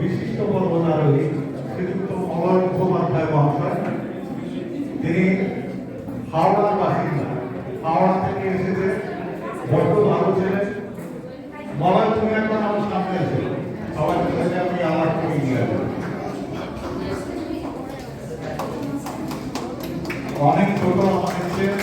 বিশিষ্ট পর্বতারোহী শ্রীযুক্ত মলয় মুখোপাধ্যায় মহাশয়। তিনি হাওড়ার বাসিন্দা, হাওড়া থেকে এসেছে, বড্ড ভালো ছেলে। মলয়, তুমি একবার আমার সামনে এসে সবাই বলেছে আমি আমার করে নিয়ে আসবো। অনেক ছোট আমাদের চেয়ে।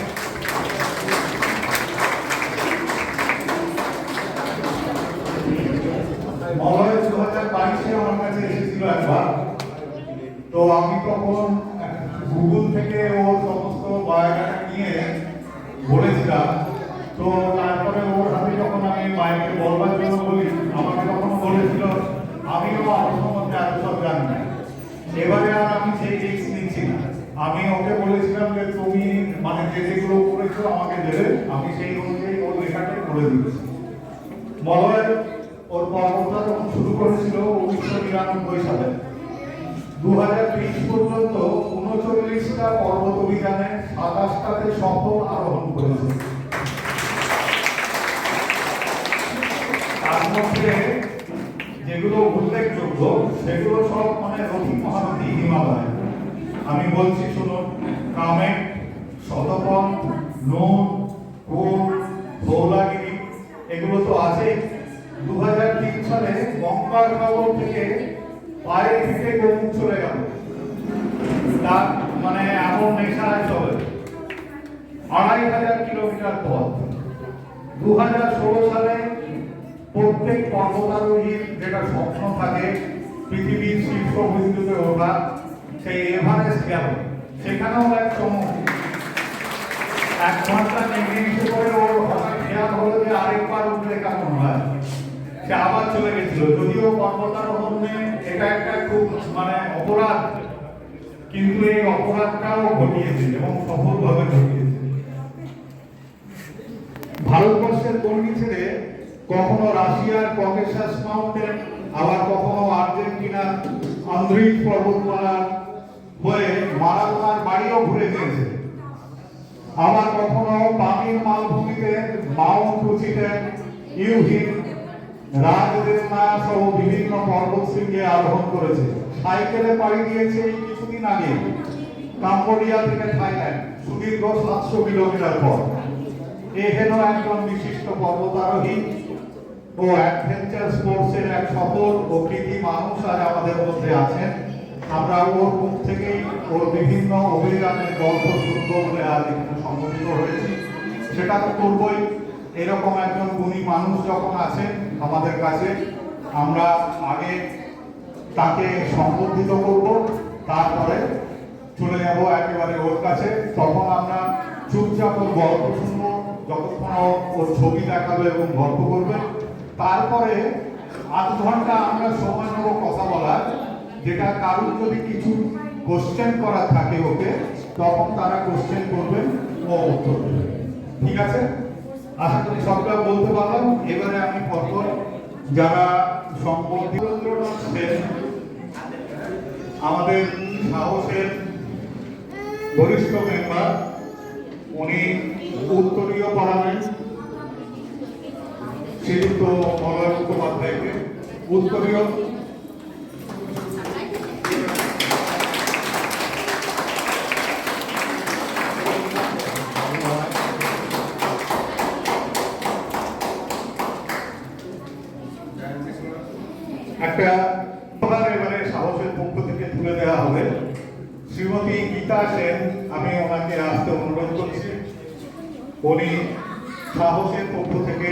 মলয় 2022-এ আমার কাছে এসেছিল একবার। তো আমি তখন গুগল থেকে ওর সমস্ত বায়োডাটা নিয়ে বলেছিলাম। তো তারপরে ওর হাতে যখন আমি মাইকে বলবার জন্য বলি, আমাকে তখন বলেছিল আমিও আমার সম্বন্ধে এত সব জানি না। এবারে আর আমি সেই রিস্ক নিচ্ছি না। আমি ওকে বলেছিলাম যে তুমি মানে যেগুলো করেছো আমাকে দেবে, আমি সেই অনুযায়ী ওর লেখাটাই করে দিচ্ছি। মলয় ওর পর্বটা যখন শুরু করেছিল 1999 সালে, 2020 পর্যন্ত 39টা পর্বত অভিযানে 27টাতে সফল আরোহণ করেছে। তার মধ্যে যেগুলো উল্লেখযোগ্য সেগুলো সব মানে রথী মহারথী হিমালয়। আমি বলছি শুনুন: কামেট, শতপথ, নুন, কোল, ধৌলাগিরি, এগুলো তো আছেই। 2003 সালে গঙ্গার নগর থেকে পায়ে হেঁটে গোমুখ চলে গেল। তার মানে এমন নেশায় চলে 2500 কিলোমিটার পথ। 2016 সালে প্রত্যেক পর্বতারোহীর যেটা স্বপ্ন থাকে পৃথিবীর শীর্ষ বিন্দুতে ওঠা, সেই এভারেস্ট গেল। সেখানেও এক চমক, 1 ঘন্টা নেমে এসে পরে ওর হঠাৎ খেয়াল হলো যে আরেকবার উঠলে কেমন হয়। সে আবার চলে গেছিল। যদিও পর্বতারোহণে এটা একটা খুব মানে অপরাধ, কিন্তু এই অপরাধটাও ঘটিয়েছে এবং সফলভাবে ঘটিয়েছে। ভারতবর্ষের গণ্ডি ছেড়ে কখনো রাশিয়ার ককেশাস মাউন্টেন, আবার কখনো আর্জেন্টিনার আন্দ্রিজ পর্বতমালা হয়ে মারাত্মার বাড়িও ঘুরে দিয়েছে। আবার কখনো পামির মালভূমিতে মাউন্ট কুচিটেন, ইউহিন, রাজদেবনা সহ বিভিন্ন পর্বত শৃঙ্গে আরোহণ করেছে। সাইকেলে পাড়ি দিয়েছে এই কিছুদিন আগে কাম্বোডিয়া থেকে থাইল্যান্ড, সুদীর্ঘ 700 কিলোমিটার পথ। এ হেন একজন বিশিষ্ট পর্বতারোহী ও অ্যাডভেঞ্চার স্পোর্টসের এক সফল ও কৃতি মানুষ আজ আমাদের মধ্যে আছেন। আমরা ওর মুখ থেকেই ওর বিভিন্ন অভিযানের গল্প শুনবো বলে আজ এখানে সম্মিলিত হয়েছি। সেটা তো করবই। এরকম একজন গুণী মানুষ যখন আছে আমাদের কাছে, আমরা আগে তাকে সম্বোধিত করব, তারপরে চলে যাব একেবারে ওর কাছে। তখন আমরা চুপচাপ ওর গল্প শুনবো, যতক্ষণ ওর ছবি দেখাবে এবং গল্প করবে। তারপরে 8 ঘন্টা আমরা সময় নেব কথা বলার, যেটা কারোর যদি কিছু কোশ্চেন করা থাকে ওকে, তখন তারা কোশ্চেন করবেন, ও উত্তর দেবে। ঠিক আছে? আশা করি সবটা বলতে পারলাম। এবারে আমি পরপর যারা রবীন্দ্রনাথ সেন আমাদের সাহসের বরিষ্ঠ মেম্বার, উনি উত্তরীয় পড়াবেন শ্রীযুক্ত মলয় মুখোপাধ্যায়কে। উত্তরীয় একটা এবারে সাহসের পক্ষ থেকে তুলে দেওয়া হবে শ্রীমতী গীতা সেন। আমি ওনাকে আসতে অনুরোধ করছি। উনি সাহসের পক্ষ থেকে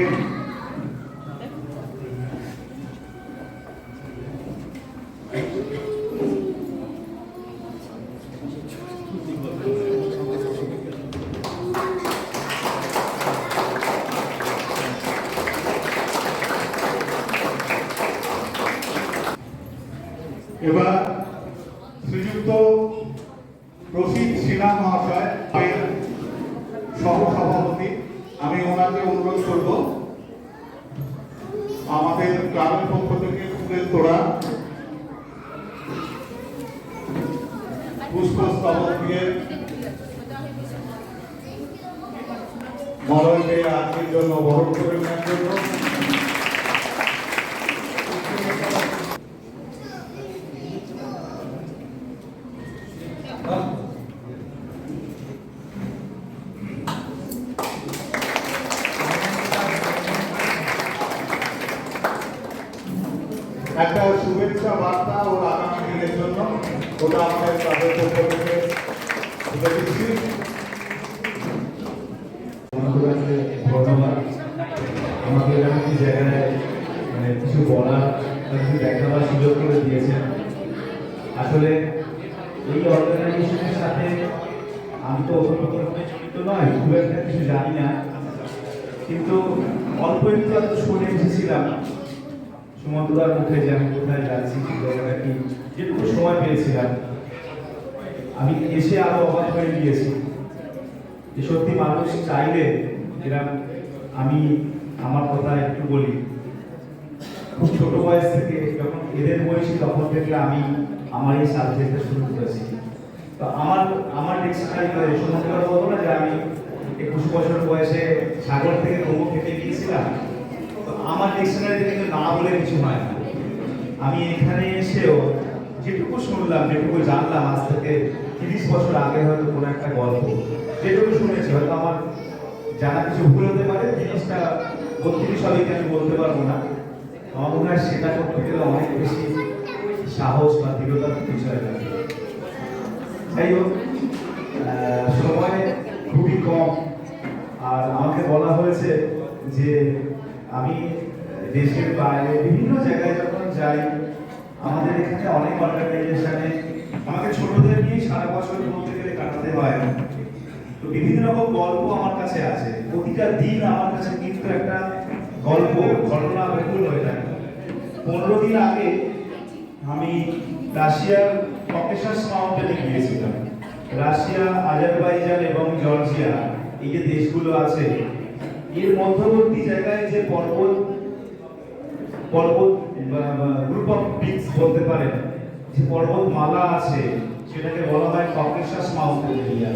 এবার শ্রীযুক্ত প্রসিদ্ধ সিনহা মহাশয় সহসভাপতি, আমি ওনাকে অনুরোধ করব আমাদের ক্লাবের পক্ষ থেকে ফুলের তোড়া, পুষ্পস্তবক দিয়ে মলয়কে আজকের জন্য বরণ করে নেওয়ার জন্য শুভেচ্ছা বার্তা ও আগামী দিনের জন্য ওটা আমাদের তাদের পক্ষ থেকে তুলে দিচ্ছি। ধন্যবাদ আমাকে এরকম কি জায়গায় মানে কিছু বলার কিছু দেখাবার সুযোগ করে দিয়েছেন। আসলে এই অর্গানাইজেশনের সাথে আমি তো ওতপ্রোতভাবে জড়িত নয়, খুব একটা কিছু জানি না, কিন্তু অল্প একটু এত শুনে এসেছিলাম সুমন্তদার মুখে যে আমি কোথায় যাচ্ছি, জায়গাটা কি, যেটুকু সময় পেয়েছিলাম আমি এসে আরো অবাক হয়ে গিয়েছি যে সত্যি মানুষ চাইলে এরকম। আমি আমার কথা একটু বলি, খুব ছোট বয়স থেকে যখন এদের বয়সী তখন থেকে আমি আমার এই সাবজেক্টটা শুরু করেছি। তো আমার ডিকশনারিতে সমস্ত বলবো না যে আমি 21 বছর বয়সে সাগর থেকে রোমো খেতে গিয়েছিলাম, তো আমার ডিকশনারিতে কিন্তু না বলে কিছু হয় না। আমি এখানে এসেও যেটুকু শুনলাম, যেটুকু জানলাম, আজ থেকে 30 বছর আগে হয়তো কোনো একটা গল্প যেটুকু শুনেছি, হয়তো আমার জানা কিছু ভুল হতে পারে, জিনিসটা 32 সবাইকে আমি বলতে পারবো না। আমার মনে হয় সেটা করতে গেলে অনেক বেশি সাহস বা দৃঢ়তার বিষয় লাগে। যাই হোক, সময় খুবই কম, আর আমাকে বলা হয়েছে যে আমি দেশের বাইরে বিভিন্ন জায়গায় যখন যাই, আমাদের এখানে অনেক অর্গানাইজেশনে আমাকে ছোটদের নিয়ে সারা বছর বলতে গেলে কাটাতে হয়। তো বিভিন্ন রকম গল্প আমার কাছে আছে, প্রতিটা দিন আমার কাছে কিন্তু একটা গল্প ঘটনা বহুল হয়ে থাকে। 15 দিন আগে আমি রাশিয়ার ককেশাস মাউন্টেনে গিয়েছিলাম। রাশিয়া, আজারবাইজান এবং জর্জিয়া, এই যে দেশগুলো আছে, এর মধ্যবর্তী জায়গায় যে পর্বত গ্রুপ অফ পিকস বলতে পারেন, যে পর্বতমালা আছে, সেটাকে বলা হয় ককেশাস মাউন্টেন এরিয়া।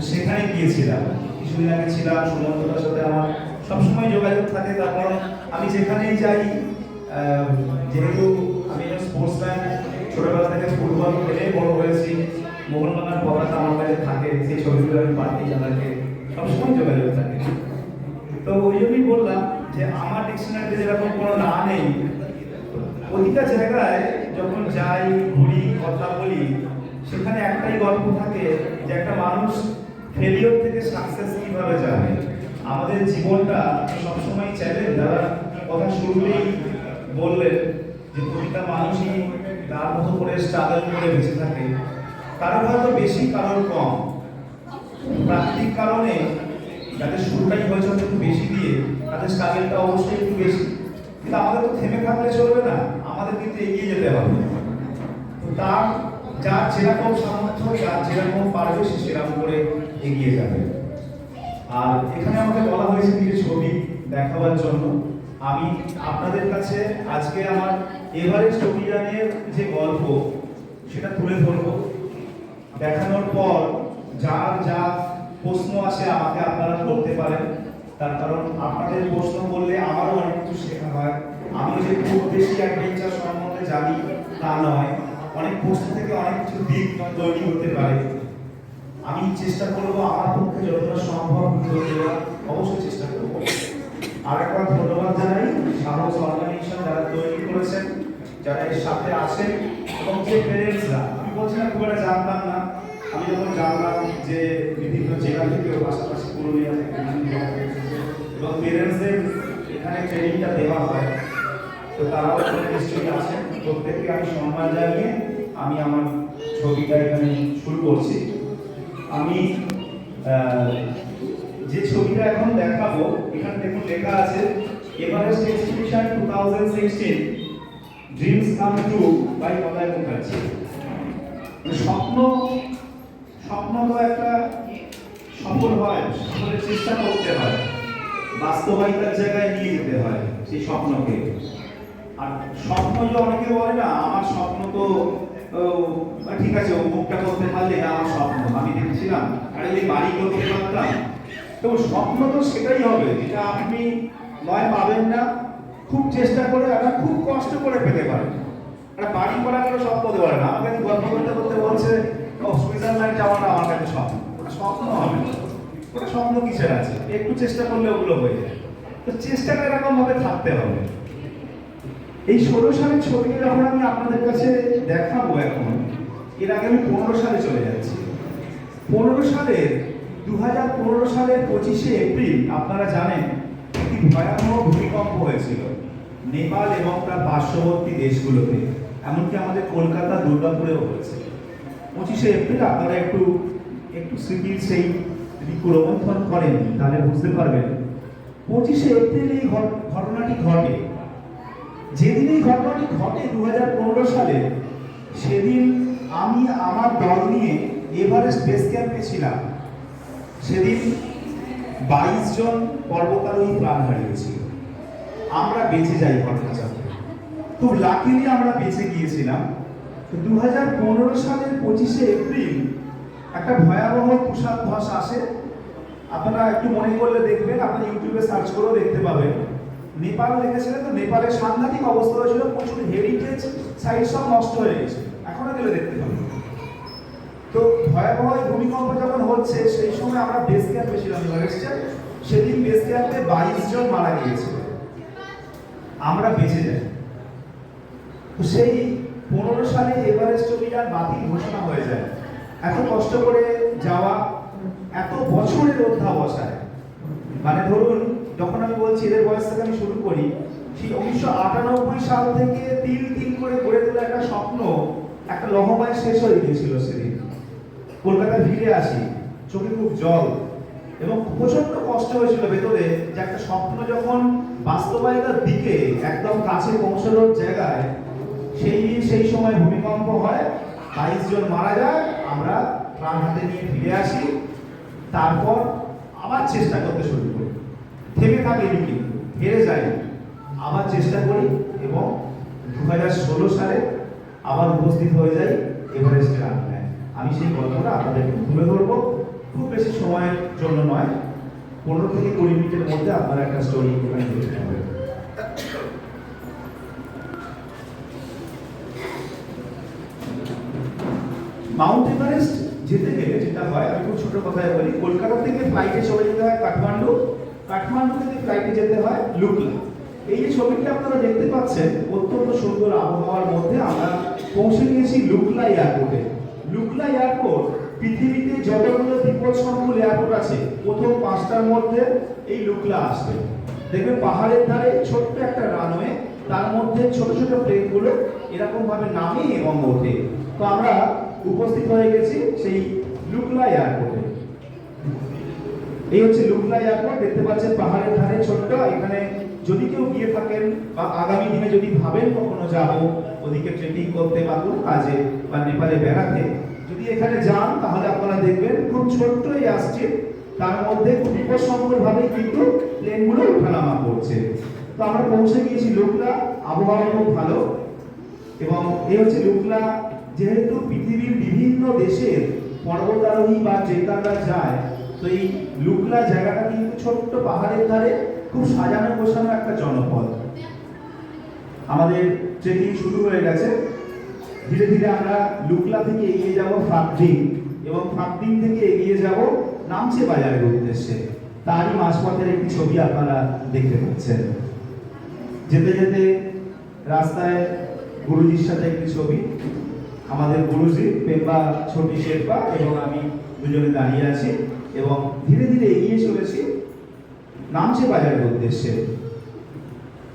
সেখানে গিয়েছিলাম, কিছুদিন আগে ছিলাম। সুমন্তদার সাথে আমার সবসময় যোগাযোগ থাকে, তার কারণ আমি যেখানেই যাই, যেহেতু আমি স্পোর্টসম্যান, ছোটবেলা থেকে ফুটবল খেলে বড় হয়েছি, মোহনবাগান পতাকা আমার কাছে থাকে, সেই ছবিগুলো আমি পাঠিয়ে জানাকে সবসময় যোগাযোগ থাকে। তো ওই জন্যই বললাম যে আমার ডিকশনারিতে যেরকম কোনো না নেই, প্রতিটা জায়গায় যখন যাই, ঘুরি, কথা বলি, সেখানে একটাই গল্প থাকে যে একটা মানুষ ফেলিওর থেকে সাকসেস কিভাবে যাবে। আমাদের জীবনটা সবসময় চ্যালেঞ্জ। যারা কথা শুরুতেই বললেন যে প্রতিটা মানুষই তার মতো করে স্ট্রাগল করে বেঁচে থাকে, কারোর হয়তো বেশি, কারোর কম। প্রাকৃতিক কারণে যাদের শুরুটাই হয়েছে একটু বেশি দিয়ে, তাদের স্ট্রাগলটা অবশ্যই একটু বেশি, কিন্তু আমাদের তো থেমে থাকলে চলবে না, আমাদের কিন্তু এগিয়ে যেতে হবে। তো তার যার যেরকম সামর্থ্য, যার যেরকম পারবে, সে সেরকম করে এগিয়ে যাবে। আর এখানে আমাকে বলা হয়েছে কিছু ছবি দেখাবার জন্য। আমি আপনাদের কাছে আজকে আমার এভারেস্ট অভিযানের যে গল্প, সেটা তুলে ধরবো। দেখানোর পর যার যা প্রশ্ন আছে আমাকে আপনারা করতে পারেন, তার কারণ আপনাদের প্রশ্ন করলে আমারও অনেক কিছু শেখা হয়। আমি যে খুব বেশি অ্যাডভেঞ্চার সম্বন্ধে জানি তা নয়, অনেক প্রশ্ন থেকে অনেক কিছু দিক তৈরি হতে পারে। আমি চেষ্টা করবো আমার পক্ষে যতটা সম্ভব উত্তর দেওয়ার, অবশ্যই চেষ্টা করবো। আর একবার ধন্যবাদ জানাই সাহস অর্গানাইজেশন যারা তৈরি করেছেন, যারা এর সাথে আছেন, এবং যে প্যারেন্টসরা। আমি বলছি না খুব একটা জানতাম না, আমি যখন জানলাম যে বিভিন্ন জেলা থেকেও, পাশাপাশি পুরুলিয়া থেকে এবং প্যারেন্টসদের এখানে ট্রেনিংটা দেওয়া হয়, তো তারাও এখানে নিশ্চয়ই আছেন। প্রত্যেককে আমি সম্মান জানিয়ে আমি আমার ছবিটা এখানে শুরু করছি। আমি যে ছবিটা এখন দেখাবো, এখানে দেখুন লেখা আছে Everest expedition 2016 dreams come true by Malay Mukherjee. স্বপ্ন তো একটা সফল হয়, সফলের চেষ্টা করতে হয়, বাস্তবায়িতার জায়গায় নিয়ে যেতে হয় সেই স্বপ্নকে। আর স্বপ্ন যে অনেকে বলে না, আমার স্বপ্ন তো ঠিক আছে, ও মুখটা করতে পারলে আমার স্বপ্ন, আমি দেখছিলাম আর এই বাড়ি করতে পারতাম। তো স্বপ্ন তো সেটাই হবে যেটা আপনি নয় পাবেন না, খুব চেষ্টা করে, আপনার খুব কষ্ট করে পেতে পারেন। আর বাড়ি করা কেন স্বপ্ন হতে পারে না? আমাকে গল্প করতে করতে বলছে সুইজারল্যান্ড যাওয়াটা আমার কাছে স্বপ্ন। ওটা স্বপ্ন হবে, ওটা স্বপ্ন কিসের আছে? একটু চেষ্টা করলে ওগুলো হয়ে যায়। তো চেষ্টাটা এরকম ভাবে থাকতে হবে। এই 16 সালের ছবিটা যখন আমি আপনাদের কাছে দেখাবো এখন, এর আগে আমি 15 সালে চলে যাচ্ছি। 2015 সালের 25শে এপ্রিল আপনারা জানেন একটি ভয়াবহ ভূমিকম্প হয়েছিল নেপাল এবং তার পার্শ্ববর্তী দেশগুলোতে, এমনকি আমাদের কলকাতা দুর্গাপুরেও হয়েছে। 25শে এপ্রিল আপনারা একটু স্মৃতির সেই যদি প্রবন্ধন করেন তাহলে বুঝতে পারবেন 25শে এপ্রিল এই ঘটনাটি ঘটে। যেদিন এই ঘটনাটি ঘটে 2015 সালে, সেদিন আমি আমার দল নিয়ে এভারেস্ট বেস ক্যাম্পে ছিলাম। সেদিন 22 জন পর্বতারোহী প্রাণ হারিয়েছিল। আমরা বেঁচে যাই ঘটনাচক্রে, খুব লাকিলি আমরা বেঁচে গিয়েছিলাম। 2015 সালের 25শে এপ্রিল একটা ভয়াবহ তুষারধস আসে। আপনারা একটু মনে করলে দেখবেন, আপনারা ইউটিউবে সার্চ করেও দেখতে পাবেন। নেপাল দেখেছিলেন তো, নেপালের সাংঘাতিক অবস্থা হয়েছিল, প্রচুর হেরিটেজ সাইট সব নষ্ট হয়ে গেছে, এখনো গেলে দেখতে পাবেন। তো ভয়াবহ ভূমিকম্প যখন হচ্ছে সেই সময় আমরা বেস ক্যাম্পে ছিলাম এভারেস্টে। সেদিন বেস ক্যাম্পে 22 জন মারা গিয়েছিল, আমরা বেঁচে যাই। তো সেই 15 সালে এভারেস্ট অভিযান বাতিল ঘোষণা হয়ে যায়। এত কষ্ট করে যাওয়া, এত বছরের অধ্যাবসায়, মানে ধরুন যখন আমি বলছি এদের বয়স থেকে আমি শুরু করি, সেই 1998 সাল থেকে তিল তিল করে গড়ে তোলা একটা স্বপ্ন একটা লহমায় শেষ হয়ে গিয়েছিল। সেদিন কলকাতায় ফিরে আসি, চোখে খুব জল এবং প্রচন্ড কষ্ট হয়েছিল ভেতরে, যে একটা স্বপ্ন যখন বাস্তবায়িতার দিকে একদম কাছে পৌঁছানোর জায়গায় সেই সময় ভূমিকম্প হয়, 22 জন মারা যায়, আমরা প্রাণ হাতে নিয়ে ফিরে আসি। তারপর আবার চেষ্টা করতে শুরু করি, থেমে থাকেনি কিন্তু, হেরে যাই, আবার চেষ্টা করি এবং 2016 সালে আবার উপস্থিত হয়ে যাই এভারেস্টের আঙিনায়। আমি সেই গল্পটা আপনাদেরকে তুলে ধরবো, খুব বেশি সময়ের জন্য নয়, 15 থেকে 20 মিনিটের মধ্যে আপনারা একটা স্টোরি দেখতে পাবেন। মাউন্ট এভারেস্ট যেতে গেলে যেটা হয়, আমি খুব ছোট কথায় বলি, কলকাতা থেকে ফ্লাইটে চলে যেতে হয় কাঠমান্ডু, কাঠমান্ডু থেকে ফ্লাইটে যেতে হয় লুকলা। এই যে ছবিটি আপনারা দেখতে পাচ্ছেন, অত্যন্ত সুন্দর আবহাওয়ার মধ্যে আমরা পৌঁছে গিয়েছি লুকলা এয়ারপোর্টে। লুকলা এয়ারপোর্ট পৃথিবীতে যতগুলো বিপদ সংকুল এয়ারপোর্ট আছে, প্রথম 5টার মধ্যে এই লুকলা আসবে। দেখবেন পাহাড়ের ধারে ছোট্ট একটা রানওয়ে, তার মধ্যে ছোট ছোট প্লেনগুলো এরকম ভাবে নামে এবং ওঠে। তো আমরা উপস্থিত হয়ে গেছি সেই লুকলা এয়ারপোর্টে। এই হচ্ছে লুকলা এয়ারপোর্ট, দেখতে পাচ্ছেন পাহাড়ের ধারে ছোট্ট। এখানে যদি কেউ গিয়ে থাকেন বা আগামী দিনে যদি ভাবেন কখনো যাব ওদিকে ট্রেকিং করতে বা কোনো কাজে বা নেপালে বেড়াতে, যদি এখানে যান তাহলে আপনারা দেখবেন খুব ছোট্টই আসছে, তার মধ্যে খুব বিপদসংকুল ভাবে কিন্তু প্লেনগুলো ওঠানামা করছে। তো আমরা পৌঁছে গিয়েছি লুকলা, আবহাওয়া খুব ভালো। এবং এই হচ্ছে লুকলা। যেহেতু পৃথিবীর বিভিন্ন দেশের পর্বতারোহী বা ট্রেকাররা যায়, তো এই লুকলা জায়গাটা কিন্তু ছোট্ট পাহাড়ের ধারে খুব সাজানো গোছানো একটা জনপদ। আমাদের ট্রেকিং শুরু হয়ে গেছে, ধীরে ধীরে আমরা লুকলা থেকে এগিয়ে যাব ফাকদিং, এবং ফাকদিং থেকে এগিয়ে যাব নামচে বাজারের উদ্দেশ্যে। তারই মাঝপথের একটি ছবি আপনারা দেখতে পাচ্ছেন। যেতে যেতে রাস্তায় গুরুজির সাথে একটি ছবি, আমাদের গুরুজি পেম্বা ছোটি শেরপা এবং আমি দুজনে দাঁড়িয়ে আছি এবং ধীরে ধীরে এগিয়ে চলেছি নামচে বাজারের উদ্দেশ্যে।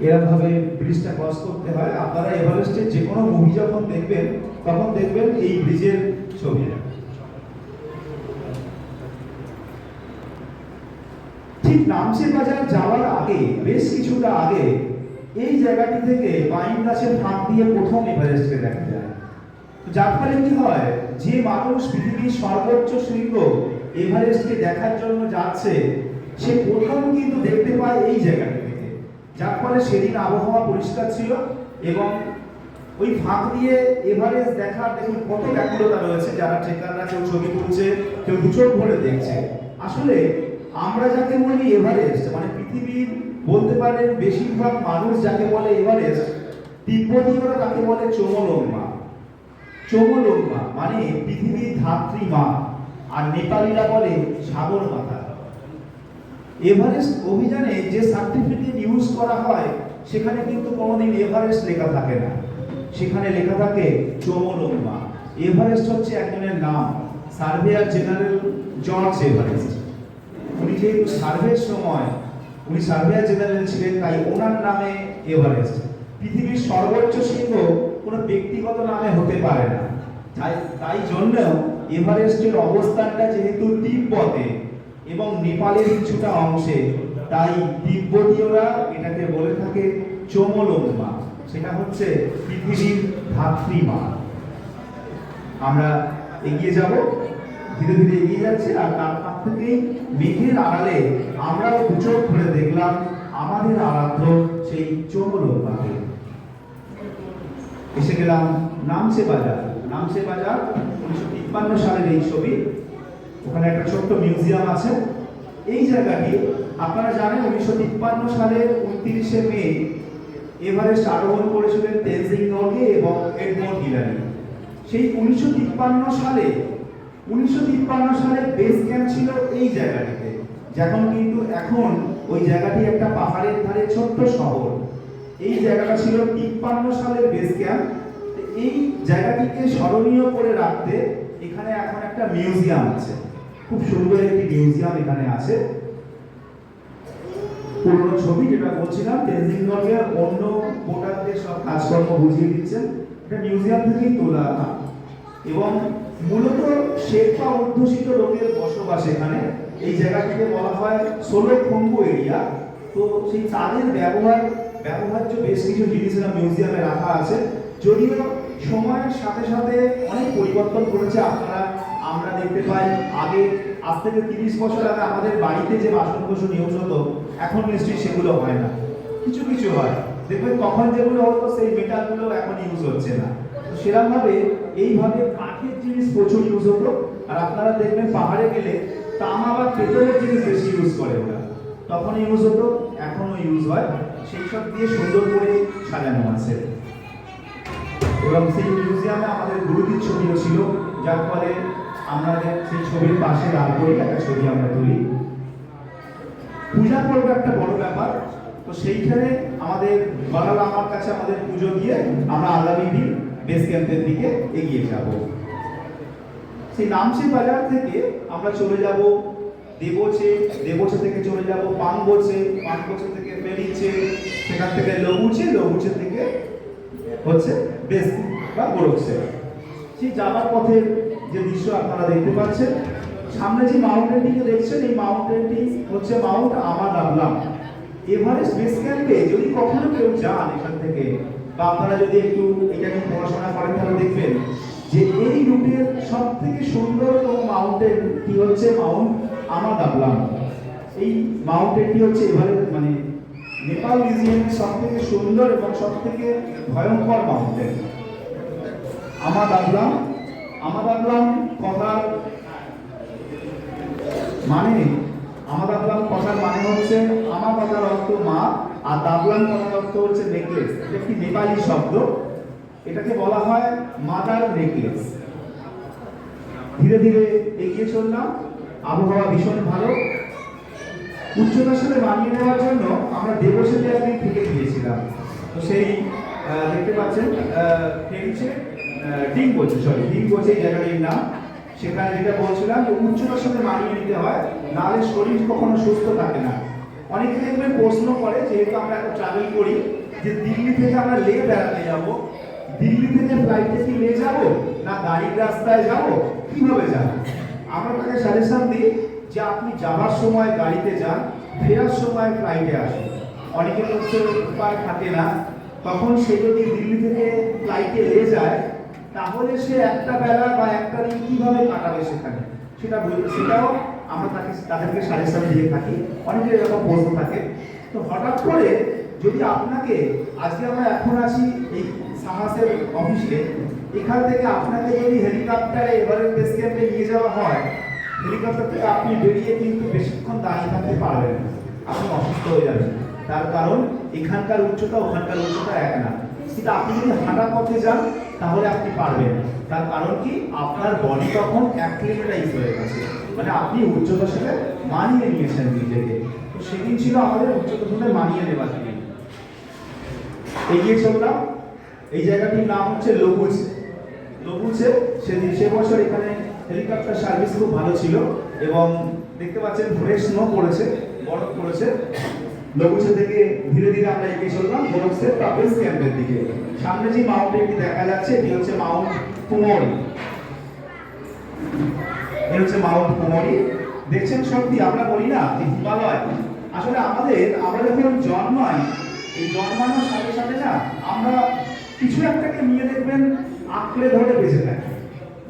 এরকম ভাবে ব্রিজটা ক্রস করতে হয়। আপনারা এভারেস্টের যে কোনো মুভি যখন দেখবেন তখন দেখবেন এই ব্রিজের ছবি। ঠিক নামচে বাজার যাওয়ার আগে, বেশ কিছুটা আগে, এই জায়গাটি থেকে পাইন গাছের ফাঁক দিয়ে প্রথম এভারেস্টকে দেখা যায়। যার ফলে কি হয়, যে মানুষ পৃথিবীর সর্বোচ্চ শৃঙ্গ এভারেস্টকে দেখার জন্য যাচ্ছে, সে প্রথম কিন্তু দেখতে পায় এই জায়গাটি থেকে। যার ফলে সেদিন আবহাওয়া পরিষ্কার ছিল এবং ওই ফাঁক দিয়ে এভারেস্ট দেখার দেখুন কত ব্যাকুলতা রয়েছে। যারা ট্রেকাররা কেউ ছবি তুলছে, কেউ দুচোখ ভরে দেখছে। আসলে আমরা যাকে বলি এভারেস্ট, মানে পৃথিবীর বলতে পারেন বেশিরভাগ মানুষ যাকে বলে এভারেস্ট, তিব্বতীয়রা তাকে বলে চোমলংমা। চোমলংমা মানে পৃথিবীর ধাত্রী মা, আর নেপালিরা বলে সাগর মাতা। এভারেস্ট অভিযানে যে সার্টিফিকেট ইউজ করা হয় সেখানে কিন্তু কোনোদিন এভারেস্ট লেখা থাকে না, সেখানে লেখা থাকে চোমোলংমা। এভারেস্ট হচ্ছে একজনের নাম, সার্ভেয়ার জেনারেল জর্জ এভারেস্ট। উনি যেহেতু সার্ভের সময় উনি সার্ভেয়ার জেনারেল ছিলেন, তাই ওনার নামে এভারেস্ট। পৃথিবীর সর্বোচ্চ শৃঙ্গ কোনো ব্যক্তিগত নামে হতে পারে না, তাই জন্য এভারেস্টের অবস্থানটা যেহেতু তিব্বতে এবং নেপালের কিছুটা অংশে, তাই তিব্বতীয়রা এটাকে বলে থাকে চোমোলংমা। সেটা হচ্ছে পৃথিবীর ধাত্রীমা। আমরা এগিয়ে যাব, ধীরে ধীরে এগিয়ে যাচ্ছে, আর তার কাছ থেকেই মেঘের আড়ালে আমরাও দুচোখ ধরে দেখলাম আমাদের আরাধ্য সেই চোমোলংমাকে। এসে গেলাম নামচে বাজার। নামচে বাজার 1953 সালের এই ছবি। ওখানে একটা ছোট্ট মিউজিয়াম আছে। এই জায়গাটি আপনারা জানেন 1953 সালের 29শে মে এভারেস্ট আরোহণ করেছিলেন তেনজিং নরগে এবং এডমন্ড হিলারি। সেই 1953 সালে বেস ক্যাম্প ছিল এই জায়গাটিতে, যখন কিন্তু এখন ওই জায়গাটি একটা পাহাড়ের ধারে ছোট্ট শহর। এই জায়গাটা ছিল 53 সালের বেস ক্যাম্প। এই জায়গাটিকে স্মরণীয় করে রাখতে এখানে এখন একটা মিউজিয়াম আছে, খুব সুন্দর একটি মিউজিয়াম এখানে আছে। পুরনো ছবি যেটা বলছিলাম, তেনজিং নরগে অন্য ভোটারদের সব কাজকর্ম বুঝিয়ে দিচ্ছেন, এটা মিউজিয়াম থেকেই তোলা। এবং মূলত শেরপা অধ্যুষিত লোকের বসবাস এখানে। এই জায়গাটিকে বলা হয় সোলোখম্বু এরিয়া। তো সেই তাদের ব্যবহার্য বেশ কিছু জিনিস মিউজিয়ামে রাখা আছে, যদিও সময়ের সাথে সাথে অনেক পরিবর্তন করেছে। আমরা দেখতে পাই আগে, আজ থেকে 30 বছর আগে আমাদের বাড়িতে যে বাসন কোসন ইউজ হতো, এখন নিশ্চয়ই সেগুলো হয় না, কিছু কিছু হয়। দেখবেন তখন যেগুলো হতো সেই মেটালগুলো এখন ইউজ হচ্ছে না। তো সেরকম ভাবে এইভাবে কাঠের জিনিস প্রচুর ইউজ হতো। আর আপনারা দেখবেন পাহাড়ে গেলে তামা বা পেতলের জিনিস বেশি ইউজ করে ওরা, তখন ইউজ হতো, এখনো ইউজ হয়। সেই সব দিয়ে সুন্দর করে সাজানো আছে। এবং সেই মিউজিয়ামে আমাদের গুরুজির ছবিও ছিল, যার ফলে আমরা সেই ছবির পাশে দাঁড় করে একটা ছবি আমরা তুলি। পূজা পর্ব একটা বড় ব্যাপার, তো সেইখানে আমাদের বালালামার কাছে আমাদের পুজো দিয়ে আমরা আগামী দিন বেস ক্যাম্পের দিকে এগিয়ে যাব। সেই নামচে বাজার থেকে আমরা চলে যাব দেবোচে, দেবোচে থেকে চলে যাব পাংবোচে, পাংবোচে থেকে ফেরিচে, সেখান থেকে লবুচে, লবুচে থেকে হচ্ছে বেস বা গোরখছে। সেই যাবার পথের যে দৃশ্য আপনারা দেখতে পাচ্ছেন, সামনে যে মাউন্টেনটিকে দেখছেন, এই মাউন্টেনটি হচ্ছে মাউন্ট আমাদাবলাম। এভারেস্ট বেস ক্যাম্পে যদি কখনো কেউ যান এখান থেকে, বা আপনারা যদি একটু এটা নিয়ে পড়াশোনা করেন, তাহলে দেখবেন যে এই রুটের সব থেকে সুন্দরতম মাউন্টেনটি হচ্ছে মাউন্ট আমাদাবলাম। এই মাউন্টেনটি হচ্ছে এভারেস্ট মানে নেপাল রিজিয়নের সব থেকে সুন্দর এবং সব থেকে ভয়ঙ্কর মাউন্টেন আমাদাবলাম। আমাদাবলাম কথার মানে, আমাদাবলাম কথার মানে হচ্ছে, আমা কথার অর্থ মা, আর দাবলাম কথার অর্থ হচ্ছে নেকলেস। এটা একটি নেপালি শব্দ, এটাকে বলা হয় মাদার নেকলেস। ধীরে ধীরে এগিয়ে চললাম, আবহাওয়া ভীষণ ভালো। উচ্চতার সাথে মানিয়ে নেওয়ার জন্য আমরা দেবসেতে একদিন থেকে গিয়েছিলাম। তো সেই দেখতে পাচ্ছেন ফেরিচে ডিঙ্গোচে, ডিঙ্গোচে এই জায়গাটির নাম। সেখানে যেটা বলছিলাম যে উচ্চতার সাথে মানিয়ে নিতে হয়, নাহলে শরীর কখনো সুস্থ থাকে না। অনেকে দেখবেন প্রশ্ন করে, যেহেতু আমরা এখন ট্রাভেল করি, যে দিল্লি থেকে আমরা লে বেড়াতে যাব, দিল্লি থেকে ফ্লাইটে কি লে যাব না গাড়ির রাস্তায় যাব, কিভাবে যাব? আমরা তাকে সাজেশন দিই যে আপনি যাবার সময় গাড়িতে যান, ফেরার সময় ফ্লাইটে আসুন। অনেকের হচ্ছে উপায় থাকে না, তখন সে যদি দিল্লি থেকে ফ্লাইটে লে যায়, তাহলে সে একটা বেলা বা একটা দিন কিভাবে কাটাবে সেখানে, সেটাও আমরা তাদেরকে সাজেশন দিয়ে থাকি। অনেকের এরকম প্রশ্ন থাকে। তো হঠাৎ করে যদি আপনাকে, আজকে আমরা এখন আছি এই সাহসের অফিসে, এখান থেকে আপনাকে যদি হেলিকপ্টারে এভারেস্ট বেস ক্যাম্পে নিয়ে যাওয়া হয়, হেলিকপ্টার থেকে আপনি বেরিয়ে কিন্তু বেশিক্ষণ দাঁড়িয়ে থাকতে পারবেন না, আপনি অসুস্থ হয়ে যাবেন। তার কারণ এখানকার উচ্চতা ওখানকার উচ্চতা এক না। কিন্তু আপনি যদি হাঁটা পথে যান তাহলে আপনি পারবেন। তার কারণ কি, আপনার বডি তখন অ্যাক্লিমেটাইজ হয়ে গেছে, মানে আপনি উচ্চতার সাথে মানিয়ে নিয়েছেন নিজেকে। তো সেদিন ছিল আমাদের উচ্চতার সাথে মানিয়ে নেওয়ার দিন। এগিয়ে চললাম। এই জায়গাটির নাম হচ্ছে লবুচে। লবুচে সে বছর এখানে হেলিকপ্টার সার্ভিস খুব ভালো ছিল এবং দেখতে পাচ্ছেন ফ্রেশ স্নো পড়েছে, বরফ পড়েছে। লবুচে থেকে ধীরে ধীরে আমরা এগিয়ে চললাম বরফের বেস ক্যাম্পের দিকে। সামনে যে মাউন্টেনটি দেখা যাচ্ছে এটি হচ্ছে মাউন্ট কুমোরি। এই হচ্ছে মাউন্ট কুমোরি। দেখছেন, সত্যি আমরা বলি না যে হিমালয়, আসলে আমরা যখন জন্মাই, এই জন্মানোর সাথে সাথে না আমরা কিছু একটাকে নিয়ে দেখবেন আঁকড়ে ধরে বেঁচে থাকি,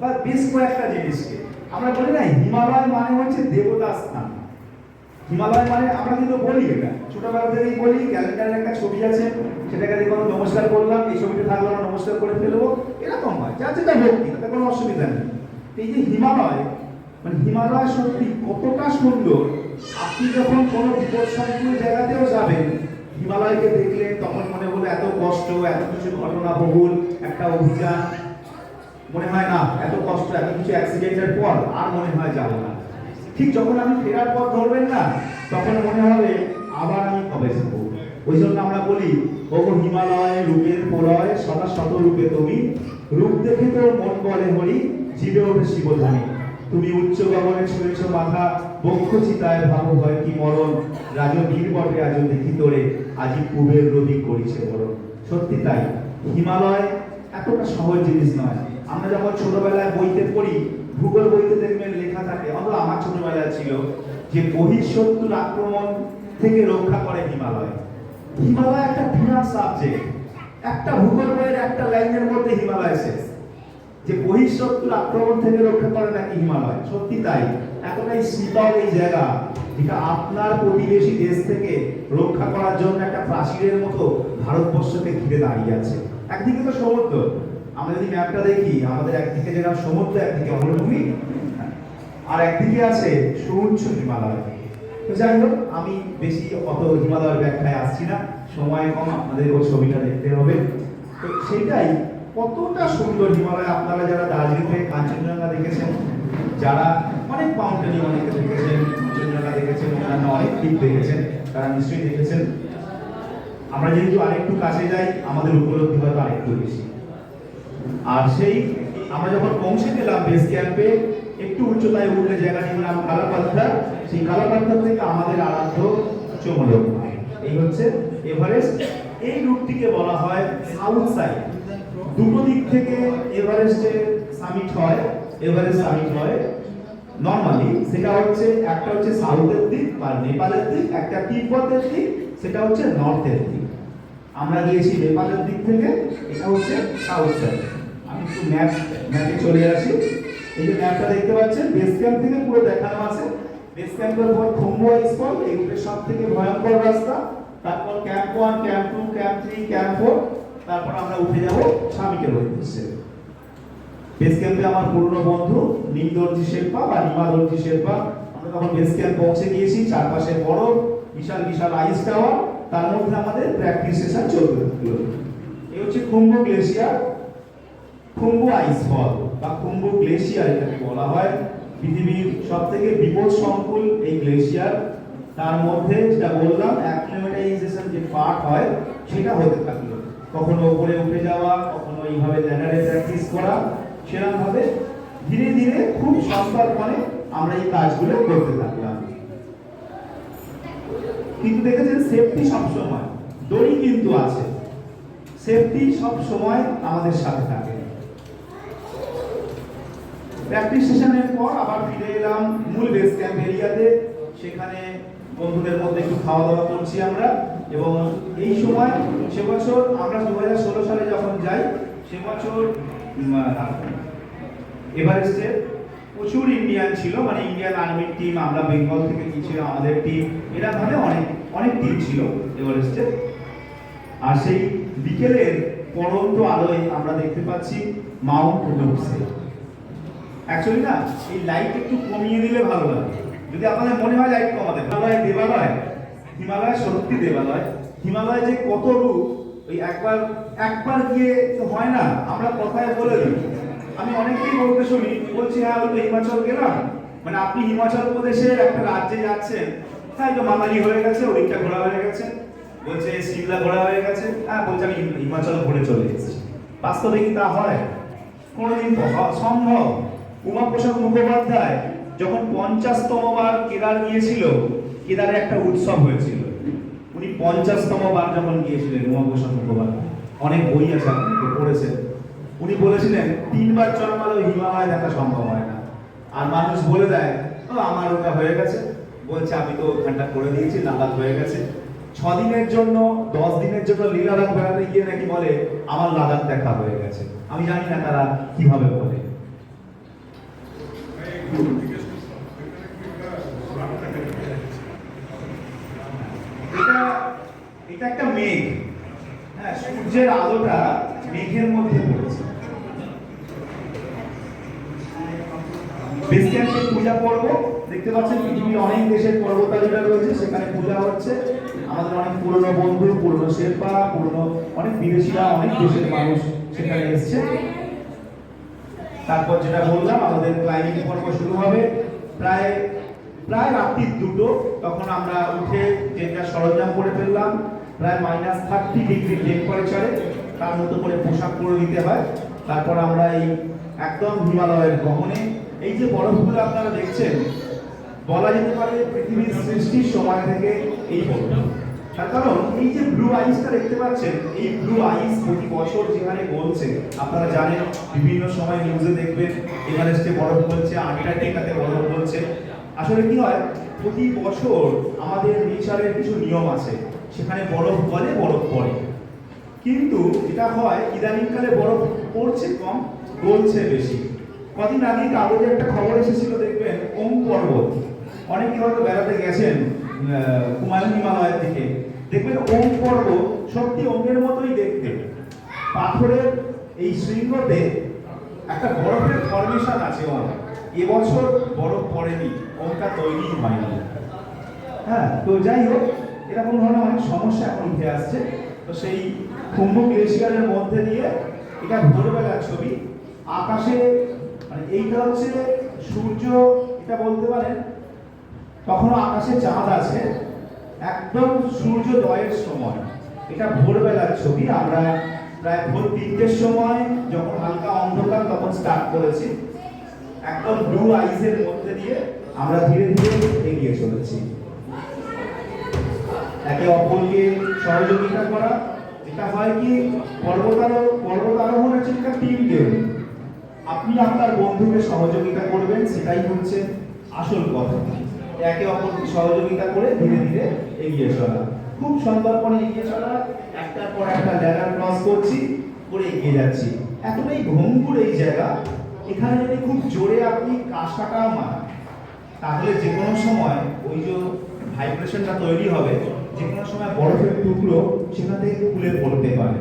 বা বেশ কয়েকটা জিনিসকে। আমরা বলি না হিমালয় মানে হচ্ছে দেবতা স্থান। হিমালয় মানে আমরা কিন্তু বলি, এটা ছোটবেলা থেকেই বলি। ক্যালেন্ডারে একটা ছবি আছে, সেটাকে দেখে নমস্কার করলাম, এই ছবিটা থাকলো না নমস্কার করে ফেলবো, এরকম হয়। যা যেটা ভক্তি, তাতে কোনো অসুবিধা নেই। এই যে হিমালয়, মানে হিমালয় সত্যি কতটা সুন্দর। আপনি যখন কোনো বিপদসংকুল জায়গাতেও যাবেন, হিমালয়কে দেখলেন তখন মনে হলো এত কষ্ট, এত কিছু ঘটনা বহুল একটা অভিযান, মনে হয় না এত কষ্ট, এত কিছু অ্যাক্সিডেন্টের পর আর মনে হয় যাবো না। ঠিক যখন আপনি ফেরার পর ধরবেন না, তখন মনে হবে আবার আমি কবে যাবো। ওই জন্য আমরা বলি, ওগো হিমালয় রূপের প্রলয়, সদা শত রূপে তুমি, রূপ দেখে তোর মন বলে হরি, জীবে ওঠে শিবধ্বনি। তুমি উচ্চ গগনে ছুঁয়েছ মাথা, বক্ষ চিতায় ভাব হয় কি মরণ, রাজবীর বটে আজ দেখি তোরে, আজি কুবের রবি করিছে মরণ। সত্যি তাই, হিমালয় এতটা সহজ জিনিস নয়। আমরা যখন ছোটবেলায় বইতে পড়ি, ভূগোল বইতে দেখবেন লেখা থাকে, অন্তত আমার ছোটবেলায় ছিল, যে বহিঃশত্রুর আক্রমণ থেকে রক্ষা করে হিমালয়। হিমালয় একটা বিরাট সাবজেক্ট। একটা ভূগোল বইয়ের একটা লাইনের মধ্যে হিমালয় শেষ, যে বহিঃশত্রুর আক্রমণ থেকে রক্ষা করে নাকি হিমালয়। সত্যি তাই, এতটাই শীতল এই জায়গা, যেটা আপনার প্রতিবেশী দেশ থেকে রক্ষা করার জন্য একটা প্রাচীরের মতো ভারতবর্ষকে ঘিরে দাঁড়িয়ে আছে। একদিকে তো সমুদ্র, আমরা যদি ম্যাপটা দেখি, আমাদের একদিকে যেটা সমুদ্র, একদিকে মরুভূমি, আর একদিকে আছে সুউচ্চ হিমালয়। তো যাই হোক, আমি বেশি অত হিমালয়ের ব্যাখ্যায় আসছি না, সময় কম, আপনাদের ওই ছবিটা দেখতে হবে। তো সেটাই, কতটা সুন্দর হিমালয়। আপনারা যারা দার্জিলিং থেকে কাঞ্চনজঙ্ঘা দেখেছেন, যারা অনেক মাউন্টেনিং অনেকে দেখেছেন, কাঞ্চনজঙ্ঘা দেখেছেন, অন্যান্য অনেক দিক দেখেছেন, তারা নিশ্চয়ই দেখেছেন। আমরা যেহেতু আরেকটু কাছে যাই, আমাদের উপলব্ধি হয়তো আরেকটু বেশি। আর সেই আমরা যখন পৌঁছে গেলাম বেস ক্যাম্পে, একটু উচ্চতায় উঠলে জায়গাটির নাম কালাপাত্থার। সেই কালাপাত্থার থেকে আমাদের আরাধ্য চৌমুহনী, এই হচ্ছে এভারেস্ট। এই রুটটিকে বলা হয় সাউথ সাইড। দুটো দিক থেকে এভারেস্টের সামিট হয়, এভারেস্ট সামিট হয় নরমালি। সেটা হচ্ছে, একটা হচ্ছে সাউথের দিক বা নেপালের দিক, একটা তিব্বতের দিক, সেটা হচ্ছে নর্থের দিক। আমরা গিয়েছি নেপালের দিক থেকে, এটা হচ্ছে সাউথ সাইড। আমি একটু ম্যাপে চলে আসি। এই যে ম্যাপটা দেখতে পাচ্ছেন, বেস ক্যাম্প থেকে পুরো দেখানো আছে। বেস ক্যাম্পের পর খুম্বু আইসফল, এই রুটের সব থেকে ভয়ঙ্কর রাস্তা। তারপর ক্যাম্প 1, ক্যাম্প 2, ক্যাম্প 3, ক্যাম্প 4, তারপর আমরা উঠে যাব সামিটের উদ্দেশ্যে। বেস ক্যাম্পে আমার পুরনো বন্ধু নীল দর্জি শেরপা বা নিমা দর্জি শেরপা। আমরা তখন বেস ক্যাম্প পৌঁছে গিয়েছি, চারপাশে বরফ, বিশাল বিশাল আইস টাওয়ার, তার মধ্যে আমাদের প্র্যাকটিস সেশন চলতে থাকলো। এই হচ্ছে খুম্বু গ্লেশিয়ার, খুম্বু আইসফল বা খুম্বু গ্লেশিয়ার এটাকে বলা হয়। পৃথিবীর সবথেকে বিপদ সংকুল এই গ্লেশিয়ার। তার মধ্যে যেটা বললাম, অ্যাক্লিমেটাইজেশন যে পার্ট হয়, সেটা হতে থাকলো। কখনো উপরে উঠে যাওয়া, কখনো এইভাবে ল্যাডারে প্র্যাকটিস করা, সেরকম ভাবে ধীরে ধীরে খুব সন্তর্পণে আমরা এই কাজগুলো করতে থাকলাম। কিন্তু দেখেছেন, সেফটি সবসময়, দড়ি কিন্তু আছে, সেফটি সব সময় আমাদের সাথে থাকে। প্র্যাকটিস সেশনের পর আবার ফিরে এলাম মূল বেস ক্যাম্প এরিয়াতে। সেখানে বন্ধুদের মধ্যে একটু খাওয়া দাওয়া করছি আমরা। এবং এই সময়, সে বছর আমরা 2016 সালে যখন যাই, সে বছর এভারেস্টে প্রচুর ইন্ডিয়ান ছিল, মানে ইন্ডিয়ান আর্মির টিম, আমরা বেঙ্গল থেকে গিয়েছিলাম আমাদের টিম, এরা ভাবে অনেক অনেক টিম ছিল এভারেস্টে। আর সেই বিকেলের পড়ন্ত আলোয় আমরা দেখতে পাচ্ছি মাউন্ট লুপসে। অ্যাকচুয়ালি না, এই লাইট একটু কমিয়ে দিলে ভালো লাগে, যদি আপনাদের মনে হয় লাইট কমাতে। হিমালয় দেবালয়, হিমালয় সত্যি দেবালয়। হিমালয় যে কত রূপ, ওই একবার গিয়ে তো হয় না, আমরা কথায় বলে দিই। আমি অনেকেই বলতে শুনি, বলছি হ্যাঁ ওই তো হিমাচল গেলাম, মানে আপনি হিমাচল প্রদেশের একটা রাজ্যে যাচ্ছেন, তাই তো মানালি হয়ে গেছে, ওদিকটা ঘোরা হয়ে গেছে। বলছে সিমলা ঘোরা হয়ে গেছে, হ্যাঁ বলছে আমি হিমাচল ঘুরে চলে এসেছি। বাস্তবে কি তা হয়? কোনোদিন সম্ভব? উমাপ্রসাদ মুখোপাধ্যায় যখন 50তম বার কেদার গিয়েছিল, কেদারে একটা উৎসব হয়েছিল, উনি 50তম বার যখন গিয়েছিলেন উমাপ্রসাদ মুখোপাধ্যায়, অনেক বই আছে আপনি পড়েছেন, উনি বলেছিলেন 3বার জন্মালেও হিমালয় দেখা সম্ভব হয় না। আর মানুষ বলে দেয় ও আমার ওটা হয়ে গেছে, বলছে আমি তো ওখানটা করে দিয়েছি, লাদাখ হয়ে গেছে। 6 দিনের জন্য 10 দিনের জন্য লীলারাত বেড়াতে গিয়ে নাকি বলে আমার লাদাখ দেখা হয়ে গেছে। আমি জানি না তারা কিভাবে বলে। এটা একটা মেঘ, হ্যাঁ, সূর্যের আলোটা মেঘের মধ্যে পড়েছে। বেস ক্যাম্পে পূজা পর্ব দেখতে পাচ্ছেন, পৃথিবীর অনেক দেশের পর্বতারীরা রয়েছে, সেখানে পূজা হচ্ছে। আমাদের অনেক পুরনো বন্ধু, পুরনো শেরপা, পুরনো অনেক বিদেশিরা, অনেক দেশের মানুষ সেখানে এসছে। তারপর যেটা বললাম, আমাদের ক্লাইম্বিং পর্ব শুরু হবে প্রায় রাত্রি 2টো। তখন আমরা উঠে যেটা সরঞ্জাম করে ফেললাম, প্রায় -30 ডিগ্রি টেম্পারেচারে তার মতো করে পোশাক পরে দিতে হয়। তারপর আমরা এই একদম হিমালয়ের গহনে, এই যে বরফগুলো আপনারা দেখছেন, বলা যেতে পারে পৃথিবীর সৃষ্টির সময় থেকে এই বরফ। তার কারণ এই যে ব্লু আইসটা দেখতে পাচ্ছেন, এই ব্লু আইস প্রতি বছর যেখানে গলছে, আপনারা জানেন বিভিন্ন সময় নিউজে দেখবেন এভারেস্টে বরফ গলছে, আন্টার্কটিকাতে বরফ গলছে। আসলে কি হয়, প্রতি বছর আমাদের নেচারের কিছু নিয়ম আছে, সেখানে বরফ গলে, বরফ পড়ে। কিন্তু যেটা হয়, ইদানিংকালে বরফ পড়ছে কম, গলছে বেশি। কদিন আগে কাগজে একটা খবর এসেছিল, দেখবেন ওম পর্বত, অনেকে হয়তো বেড়াতে গেছেন হুমায়ুন হিমালয়ের দিকে, দেখবেন ওম পর্বত সত্যি ওমের মতোই দেখতে। পাথরের এই শৃঙ্গতে একটা বরফের ফর্মেশন আছে ওম। এবছর বরফ পড়েনি, ওমটা তৈরি হয়নি। হ্যাঁ, তো যাই হোক, এরকম ধরনের অনেক সমস্যা এখন উঠে আসছে। তো সেই খুম্বু গ্লেশিয়ারের মধ্যে দিয়ে, এটা ভোরবেলার ছবি, আকাশে মানে এইটা হচ্ছে সূর্য, এটা বলতে পারেন তখনও আকাশে চাঁদ আছে, একদম সূর্যোদয়ের সময়। এটা ভোরবেলার ছবি। আমরা প্রায় ভোর 3টের সময় যখন হালকা অন্ধকার, তখন স্টার্ট করেছি। একদম ব্লু আইসের মধ্যে দিয়ে আমরা ধীরে ধীরে এগিয়ে চলেছি। একে অপরকে সহযোগিতা করা, এটা হয় কি, পর্বতারোহণ হচ্ছে একটা টিম গেম। আপনি আপনার বন্ধুকে সহযোগিতা করবেন, সেটাই হচ্ছে আসল কথা। একে অপরকে সহযোগিতা করে ধীরে ধীরে এগিয়ে চলা, খুব সন্তর্পণে এগিয়ে চলা। একটার পর একটা ল্যাডার ক্রস করছি, করে এগিয়ে যাচ্ছি। এখন এই ভঙ্গুর এই জায়গা, এখানে যদি খুব জোরে আপনি কাঁসাটা মারেন, তাহলে যে কোনো সময় ওই যে ভাইব্রেশনটা তৈরি হবে, যে কোনো সময় বরফের টুকরো সেখান থেকে খুলে পড়তে পারে।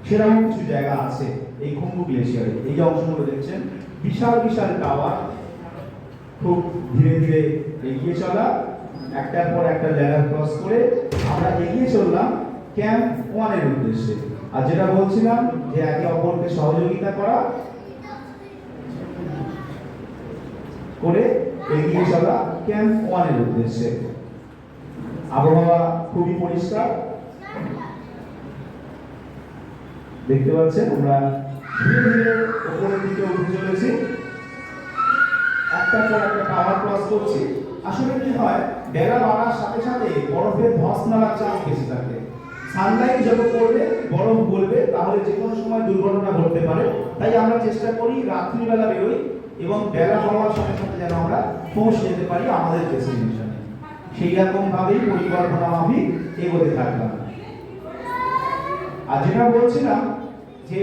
সেরকম কিছু জায়গা আছে এই খুম্বু গ্লেশিয়ারে। এই যে অংশগুলো দেখছেন, বিশাল বিশাল টাওয়ার। খুব ধীরে ধীরে এগিয়ে চলা, একটার পর একটা ল্যাডার ক্রস করে আমরা এগিয়ে চললাম ক্যাম্প 1 এর উদ্দেশ্যে। আর যেটা বলছিলাম যে একে অপরকে সহযোগিতা করা, করে এগিয়ে চলা ক্যাম্প 1 এর উদ্দেশ্যে। আবহাওয়া খুবই পরিষ্কার, দেখতে পাচ্ছেন। আমরা ধীরে ধীরে উপরের দিকে উঠে চলেছি, একটার পর একটা টাওয়ার ক্রস করছি। আসলে কি হয়, বেলা বাড়ার সাথে সাথে বরফের ধস নামার চান্স বেশি থাকে। সানলাইট যত পড়বে, বরফ গলবে, তাহলে যে কোনো সময় দুর্ঘটনা ঘটতে পারে। তাই আমরা চেষ্টা করি রাত্রিবেলা বেরোই, এবং বেলা হওয়ার সাথে সাথে যেন আমরা পৌঁছে যেতে পারি আমাদের ডেস্টিনেশনে। সেই রকম ভাবেই পরিকল্পনা মাফিক এগোতে থাকলাম। আর যেটা বলছিলাম যে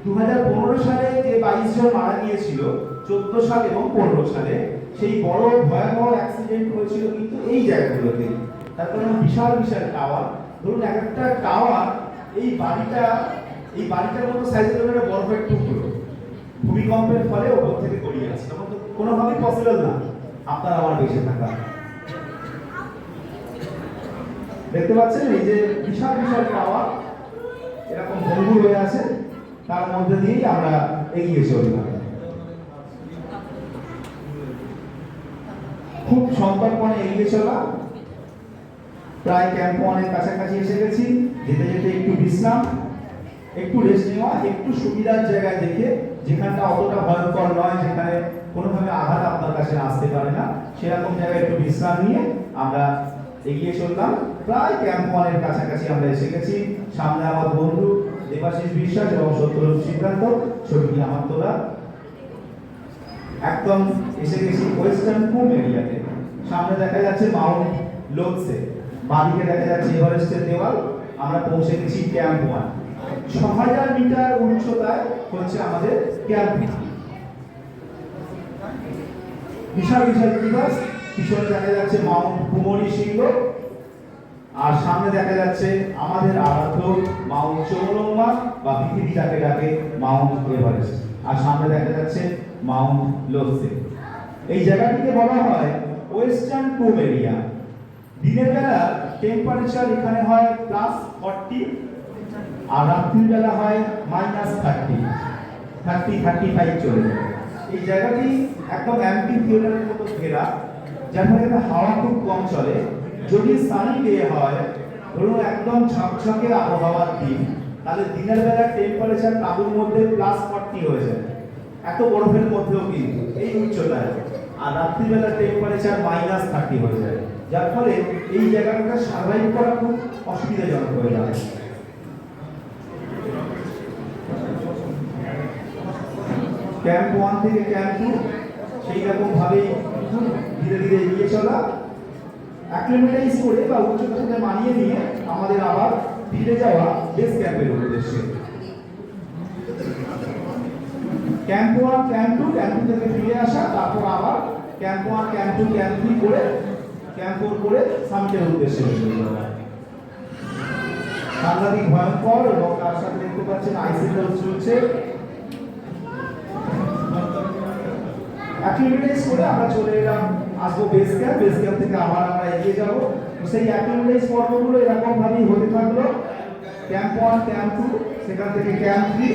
2015 সালে যে 22 জন মারা গিয়েছিল, 14 সাল এবং 15 সালে সেই বড় ভয়াবহ অ্যাক্সিডেন্ট হয়েছিল কিন্তু এই জায়গাগুলোতে। তার কারণ বিশাল বিশাল টাওয়ার, ধরুন এক একটা টাওয়ার, এই বাড়িটার মতো সাইজের একটা বরফের টুকরো, ভূমিকম্পের ফলে ওপর থেকে গড়িয়ে আসছে। তখন তো কোনোভাবেই পসিবল না আপনার আমার বেঁচে থাকা। দেখতে পাচ্ছেন এই যে বিশাল বিশাল টাওয়ার এরকম ভঙ্গুর হয়ে আছে, তার মধ্যে দিয়েই আমরা এগিয়ে চললাম। খুব সন্তর্পণে এগিয়ে চলা, প্রায় ক্যাম্প ওয়ানের কাছাকাছি এসে গেছি। যেতে যেতে একটু বিশ্রাম, একটু রেস্ট নেওয়া, একটু সুবিধার জায়গায় দেখে, যেখানটা অতটা ভয়ঙ্কর নয়, যেখানে কোনোভাবে আঘাত আপনার কাছে আসতে পারে না, সেরকম জায়গায় একটু বিশ্রাম নিয়ে আমরা এগিয়ে চললাম। প্রায় ক্যাম্প ওয়ানের কাছাকাছি আমরা এসে গেছি। সামনে আমার বন্ধু দেবাশিস বিশ্বাস এবং সত্যরূপ সিদ্ধান্ত, ছবিটি আমার তোলা। একদম এসে গেছি ওয়েস্টার্ন কুম এরিয়াতে। সামনে দেখা যাচ্ছে মাউন্ট লোৎসে, বাঁদিকে দেখা যাচ্ছে এভারেস্টের দেওয়াল। আমরা পৌঁছে গেছি ক্যাম্প ওয়ান। ৬০০০ মিটার উচ্চতায় হচ্ছে আমাদের ক্যাম্প। বিশাল বিশাল দিবস। পিছনে দেখা যাচ্ছে মাউন্ট কুমরি শৃঙ্গ, আর সামনে দেখা যাচ্ছে আমাদের আরাধ্য মাউন্ট চৌরঙ্গা বা পৃথিবী যাকে ডাকে মাউন্ট এভারেস্ট, আর সামনে দেখা যাচ্ছে মাউন্ট লোৎসে। এই জায়গাটিকে বলা হয় ওয়েস্টার্ন কুম এরিয়া। দিনের বেলা টেম্পারেচার এখানে হয় +40, আর রাত্রির বেলা হয় -30, 35 চলে যায়। এই জায়গাটি একদম অ্যাম্পি থিয়েটারের মতো ঘেরা, যার ফলে এখানে হাওয়া খুব কম চলে। যদি সানি ডে হয়, ধরুন একদম ঝকঝকে আবহাওয়ার দিন, তাহলে দিনের বেলা টেম্পারেচার তাবুর মধ্যে +40 হয়ে যায়, এত বরফের মধ্যেও কিন্তু এই উচ্চতায়। আর রাত্রিবেলা টেম্পারেচার -30 হয়ে যায়, যার ফলে এই জায়গাটা সার্ভাইভ করা খুব অসুবিধাজনক হয়ে যায়। ক্যাম্প ওয়ান থেকে ক্যাম্প টু সেই রকম ভাবেই ধীরে ধীরে এগিয়ে চলা, অ্যাক্লিমেটাইজ করে বা উচ্চতার সাথে মানিয়ে নিয়ে আমাদের আবার ফিরে যাওয়া বেস ক্যাম্পের উদ্দেশ্যে। Camp one, camp two, camp two থেকে ফিরে আসা, তারপর আবার camp one, camp two, camp three করে ক্যাম্প ফোর করে সামিটের উদ্দেশ্যে চলে যাওয়া। সাংঘাতিক ভয়ঙ্কর, এবং তার সাথে দেখতে পাচ্ছেন আইসিএল চলছে। অ্যাক্লিমেটাইজ করে আমরা চলে এলাম, আসবো বেস ক্যাম্প। বেস ক্যাম্প থেকে আবার আমরা এগিয়ে যাব। সেই অ্যাক্লিমেটাইজ পর্বগুলো এরকম ভাবেই হতে থাকলো। ক্যাম্প ওয়ান, ক্যাম্প টু, সেখান থেকে ক্যাম্প থ্রি।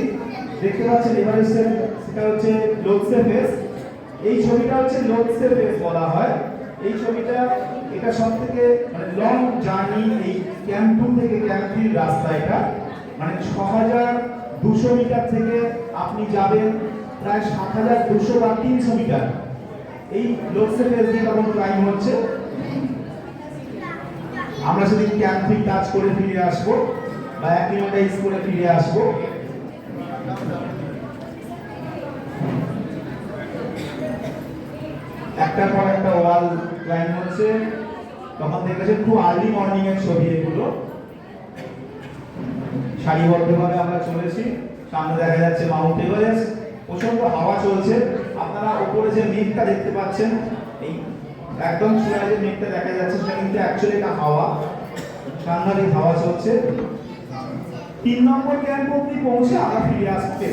দেখতে পাচ্ছেন এভারেস্টের, সেটা হচ্ছে লোৎসে ফেস। এই ছবিটা হচ্ছে লোৎসে ফেস বলা হয়। এই ছবিটা, এটা সব থেকে মানে লং জার্নি এই ক্যাম্প টু থেকে ক্যাম্প থ্রির রাস্তা। এটা মানে ৬২০০ মিটার থেকে আপনি যাবেন প্রায় ৭২০০ বা ৩০০ মিটার। এই লোৎসে ফেস দিয়ে তখন ক্লাইম হচ্ছে। আমরা সেদিন ক্যাম্প থ্রি টাচ করে ফিরে আসবো বা অ্যাক্লিমেটাইজ করে ফিরে আসবো। একটার পর একটা ওয়াল ক্লাইম হচ্ছে। তখন দেখেছেন খুব আর্লি মর্নিং এর ছবি এগুলো। সারিবদ্ধভাবে আমরা চলেছি। সামনে দেখা যাচ্ছে মাউন্ট এভারেস্ট। প্রচন্ড হাওয়া চলছে। আপনারা উপরে যে মেঘটা দেখতে পাচ্ছেন, এই একদম চূড়ায় যে মেঘটা দেখা যাচ্ছে, সেটা কিন্তু অ্যাকচুয়ালি একটা হাওয়া। সাংঘাতিক হাওয়া চলছে। ৩ নম্বর ক্যাম্প অব্দি পৌঁছে আমরা ফিরে আসতে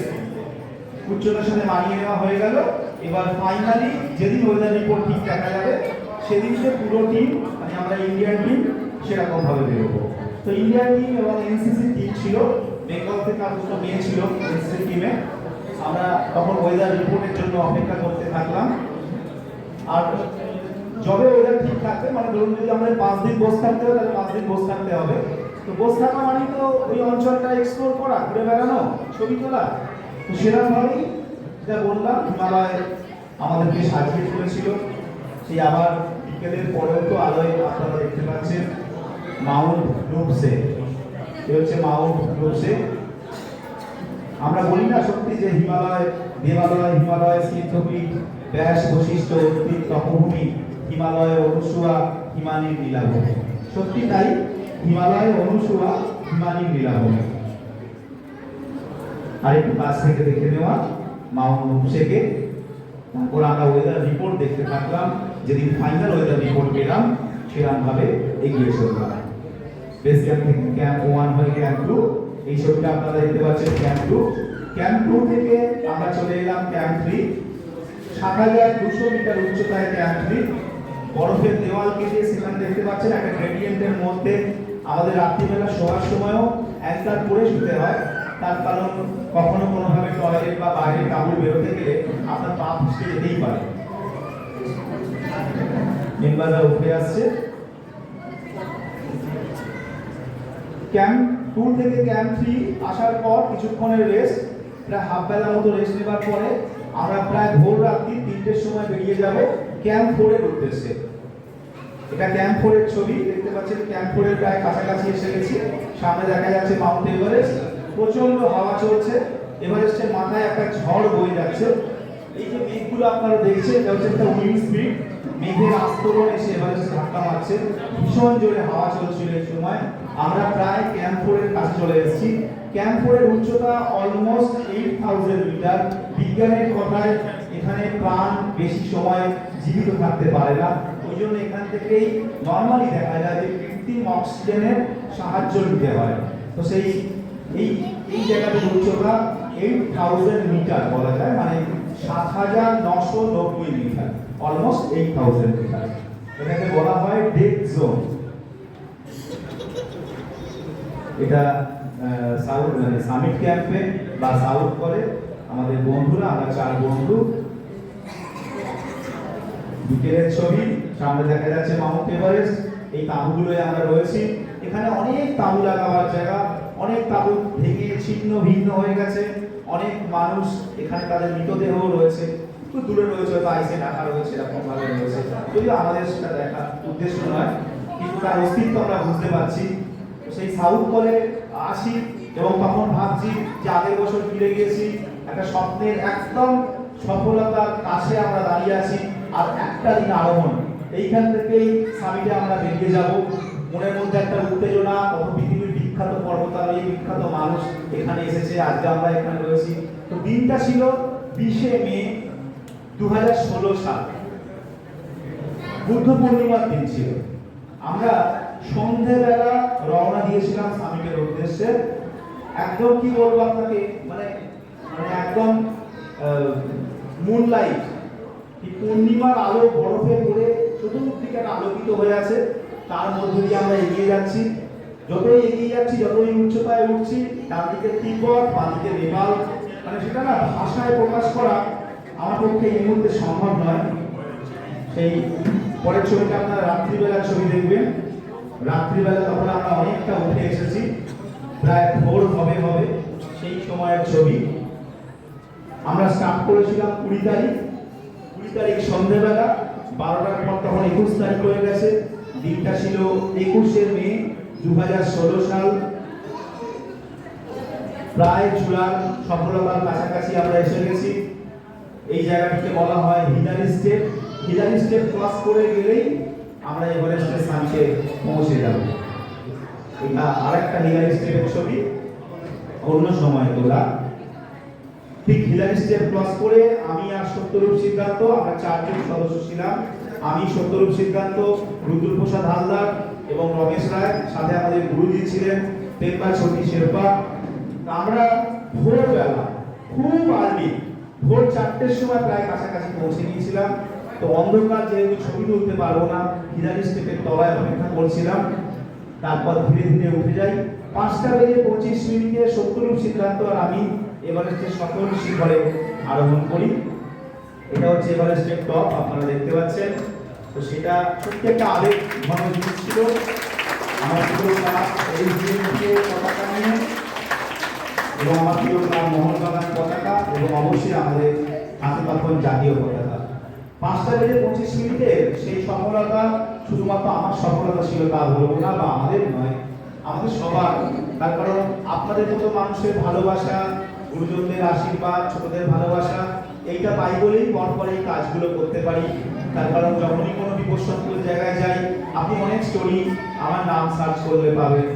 উচ্চতার সাথে মানিয়ে নেওয়া হয়ে গেল। এবার ফাইনালি যেদিন ওয়েদার রিপোর্ট ঠিক দেখা যাবে, সেদিনকে পুরো টিম, মানে আমরা ইন্ডিয়ান টিম সেরকম ভাবে বেরোবো। তো ইন্ডিয়ান টিম এবং এনসিসি টিম ছিল, বেঙ্গল থেকে আর দুটো মেয়ে ছিল এনসিসি টিমে। আমরা তখন ওয়েদার রিপোর্টের জন্য অপেক্ষা করতে থাকলাম। আর যবে ওয়েদার ঠিক থাকবে, মানে ধরুন যদি আমরা 5 দিন বসে থাকতে হবে, তাহলে 5 দিন বসে থাকতে হবে। তো বসে থাকা মানে তো ওই অঞ্চলটা এক্সপ্লোর করা, ঘুরে বেড়ানো, ছবি তোলা। তো সেরকমভাবেই যেটা বললাম, হিমালয় আমাদেরকে সাজিয়ে তুলেছিল। সেই আবার বিকেলের পরেও তো আলোয় আপনারা দেখতে পাচ্ছেন মাউন্ট লোৎসে। এ হচ্ছে মাউন্ট লোৎসে। আমরা বলি না সত্যি যে হিমালয় দেবালয়, হিমালয় সিদ্ধপীঠ, ব্যাস বশিষ্ঠ অতীত তপভূমি, হিমালয় অনুসুয়া হিমানীর লীলাভূমি। সত্যি তাই, হিমালয় অনুসুয়া হিমানীর লীলাভূমি। আর একটু কাছ থেকে দেখে নেওয়া মাউন্ট লোৎসেকে। তারপর আমরা ওয়েদার রিপোর্ট দেখতে থাকলাম। যেদিন ফাইনাল ওয়েদার রিপোর্ট পেলাম, সেরকম ভাবে এগিয়ে চললাম। বেস ক্যাম্প থেকে ক্যাম্প ওয়ান হয়ে ক্যাম্প টু। এই ছবিটা আপনারা দেখতে পাচ্ছেন ক্যাম্প টু। ক্যাম্প টু থেকে আমরা চলে এলাম ক্যাম্প থ্রি। ৭২০০ মিটার উচ্চতায় ক্যাম্প থ্রি। বরফের দেওয়াল কেটে সেখানে দেখতে পাচ্ছেন একটা গ্রেডিয়েন্টের মধ্যে আমাদের রাত্রিবেলা শোয়ার সময়ও অ্যাঙ্কার করে শুতে হয়। তার কারণ কখনো কোনোভাবে টয়লেট বা বাইরে কাপড় বেরোতে গেলে আপনার পা ফসকে যেতেই পারে। মেম্বাররা উঠে আসছে। ক্যাম্প 2 থেকে ক্যাম্প 3 আসার পর কিছুক্ষণের রেস্ট, প্রায় হাফ বেলার মতো রেস্ট নেবার পরে আমরা প্রায় ভোর রাত্রি 3টের সময় বেরিয়ে যাব ক্যাম্প 4 এর উদ্দেশ্যে। এটা ক্যাম্প 4 এর ছবি দেখতে পাচ্ছেন। ক্যাম্প 4 এর প্রায় কাছাকাছি এসে গেছি। সামনে দেখা যাচ্ছে মাউন্ট এভারেস্ট, প্রচন্ড হাওয়া চলছে। এভারেস্টের মাথায় একটা ঝড় বয়ে যাচ্ছে। এই যে মেঘগুলো আপনারা দেখছেন, এটা হচ্ছে একটা উইন্ড স্পিড, মেঘের আস্তরণ এসে এভারেস্টে ধাক্কা মারছে। ভীষণ জোরে হাওয়া চলছিল এই সময়। আমরা প্রায় ক্যাম্প 4 এর কাছে চলে এসেছি। ক্যাম্প 4 এর উচ্চতা অলমোস্ট 8000 মিটার। বিজ্ঞানের কথায় এখানে প্রাণ বেশি সময় জীবিত থাকতে পারে না, ওই জন্য এখান থেকেই নর্মালি দেখা যায় যে কৃত্রিম অক্সিজেনের সাহায্য নিতে হয়। তো সেই এই জায়গাটির উচ্চতা 8000 মিটার বলা যায়, মানে 7990 মিটার, অলমোস্ট 8000 মিটার। এটাকে বলা হয় ডেড জোন। এটা সাউথ মানে সামিট ক্যাম্পে বা সাউথ করে আমাদের বন্ধুরা, আমরা 4 বন্ধু। বিকেলের ছবি, সামনে দেখা যাচ্ছে মাউন্ট এভারেস্ট। এই তাঁবুগুলোয় আমরা রয়েছি। এখানে অনেক তাঁবু লাগাবার জায়গা, অনেক তাঁবু ভেঙে ছিন্ন ভিন্ন হয়ে গেছে। অনেক মানুষ এখানে তাদের মৃতদেহ রয়েছে, একটু দূরে রয়েছে, হয়তো আইসে ঢাকা রয়েছে, এরকম ভাবে রয়েছে। যদিও আমাদের সেটা দেখা উদ্দেশ্য নয়, কিন্তু তার অস্তিত্ব আমরা বুঝতে পারছি। সেই সাউথ পলে আসি এবং তখন ভাবছি যে আগের বছর ফিরে গিয়েছি, একটা স্বপ্নের একদম সফলতার কাছে আমরা দাঁড়িয়ে আছি। আর একটা দিন আরোহণ, এইখান থেকেই সামিটে আমরা বেরিয়ে যাব। মনের মধ্যে একটা উত্তেজনা, কত পৃথিবীর বিখ্যাত পর্বতারোহী, বিখ্যাত মানুষ এখানে এসেছে, আজকে আমরা এখানে রয়েছি। তো দিনটা ছিল 20শে মে 2016 সাল, বুদ্ধ পূর্ণিমার দিন ছিল। আমরা সন্ধ্যেবেলা রওনা দিয়েছিলাম সামিটের উদ্দেশ্যে। একদম কি বলবো আপনাকে, মানে একদম মুনলাইট, পূর্ণিমার আলো বরফে পড়ে চতুর্দিকে আলোকিত হয়ে আছে। তার মধ্যে দিয়ে আমরা এগিয়ে যাচ্ছি। যতই এগিয়ে যাচ্ছি, যতই উচ্চতায় উঠছি, ডান দিকে তিব্বত, বাম দিকে নেপাল, মানে সেটা না ভাষায় প্রকাশ করা আমার পক্ষে এই মুহূর্তে সম্ভব নয়। সেই পরের ছবিটা আপনারা রাত্রিবেলার ছবি দেখবেন। রাত্রিবেলা তখন আমরা অনেকটা উঠে এসেছি, প্রায় ভোর হবে সেই সময়ের ছবি। আমরা স্টার্ট করেছিলাম 20 তারিখ সন্ধ্যেবেলা 12টার পর, তখন 21 তারিখ হয়ে গেছে। দিনটা ছিল 21শে মে 2016 সাল। প্রায় চূড়ার সফলতার কাছাকাছি আমরা এসে গেছি। এই জায়গাটিকে বলা হয় Hillary step. Hillary step cross করে গেলেই আমরা এভারেস্টের সামনে পৌঁছে যাব। এটা আরেকটা হিলারি স্টেপের ছবি, অন্য সময় তোলা। ঠিক হিলারি স্টেপ ক্রস করে আমি আর সত্যরূপ সিদ্ধান্ত, আমরা 4 জন সদস্য ছিলাম। আমি, সত্যরূপ সিদ্ধান্ত, রুদ্রপ্রসাদ হালদার এবং রমেশ রায়, সাথে আমাদের গুরুজি ছিলেন পেম্বা ছোটি শেরপা। আমরা ভোরবেলা খুব আর্লি, ভোর 4টের সময় প্রায় কাছাকাছি পৌঁছে গিয়েছিলাম। তো অন্ধকার যেহেতু ছবি তুলতে পারবো না, হিলারি স্টেপের তলায় অপেক্ষা করছিলাম। তারপর ধীরে ধীরে উঠে যাই। 5টা বেজে 25 মিনিটে সত্যরূপ সিদ্ধান্ত আর আমি এভারেস্টের সকল শিখরে আরোহণ করি। এটা হচ্ছে এভারেস্টের টপ, আপনারা দেখতে পাচ্ছেন। তো সেটা সত্যি একটা আবেগ ঘন জিনিস ছিল। আমার প্রিয় ক্লাব এই দিনকে পতাকা নিয়ে, এবং আমার প্রিয় ক্লাব মোহনবাগান পতাকা, এবং অবশ্যই আমাদের হাতে তখন জাতীয় পতাকা। 5টা বেজে 25 মিনিটে সেই সফলতা শুধুমাত্র আমার সফলতা ছিল তা বলবো না, বা আমাদের নয়, আমাদের সবার। তার কারণ আপনাদের মতো মানুষের ভালোবাসা, গুরুজনদের আশীর্বাদ, ছোটদের ভালোবাসা, এইটা পাই বলেই পরপর এই কাজগুলো করতে পারি। তার কারণ যখনই কোনো বিপদসংকুল জায়গায় যাই, আপনি অনেক স্টোরি আমার নাম সার্চ করলে পাবেন।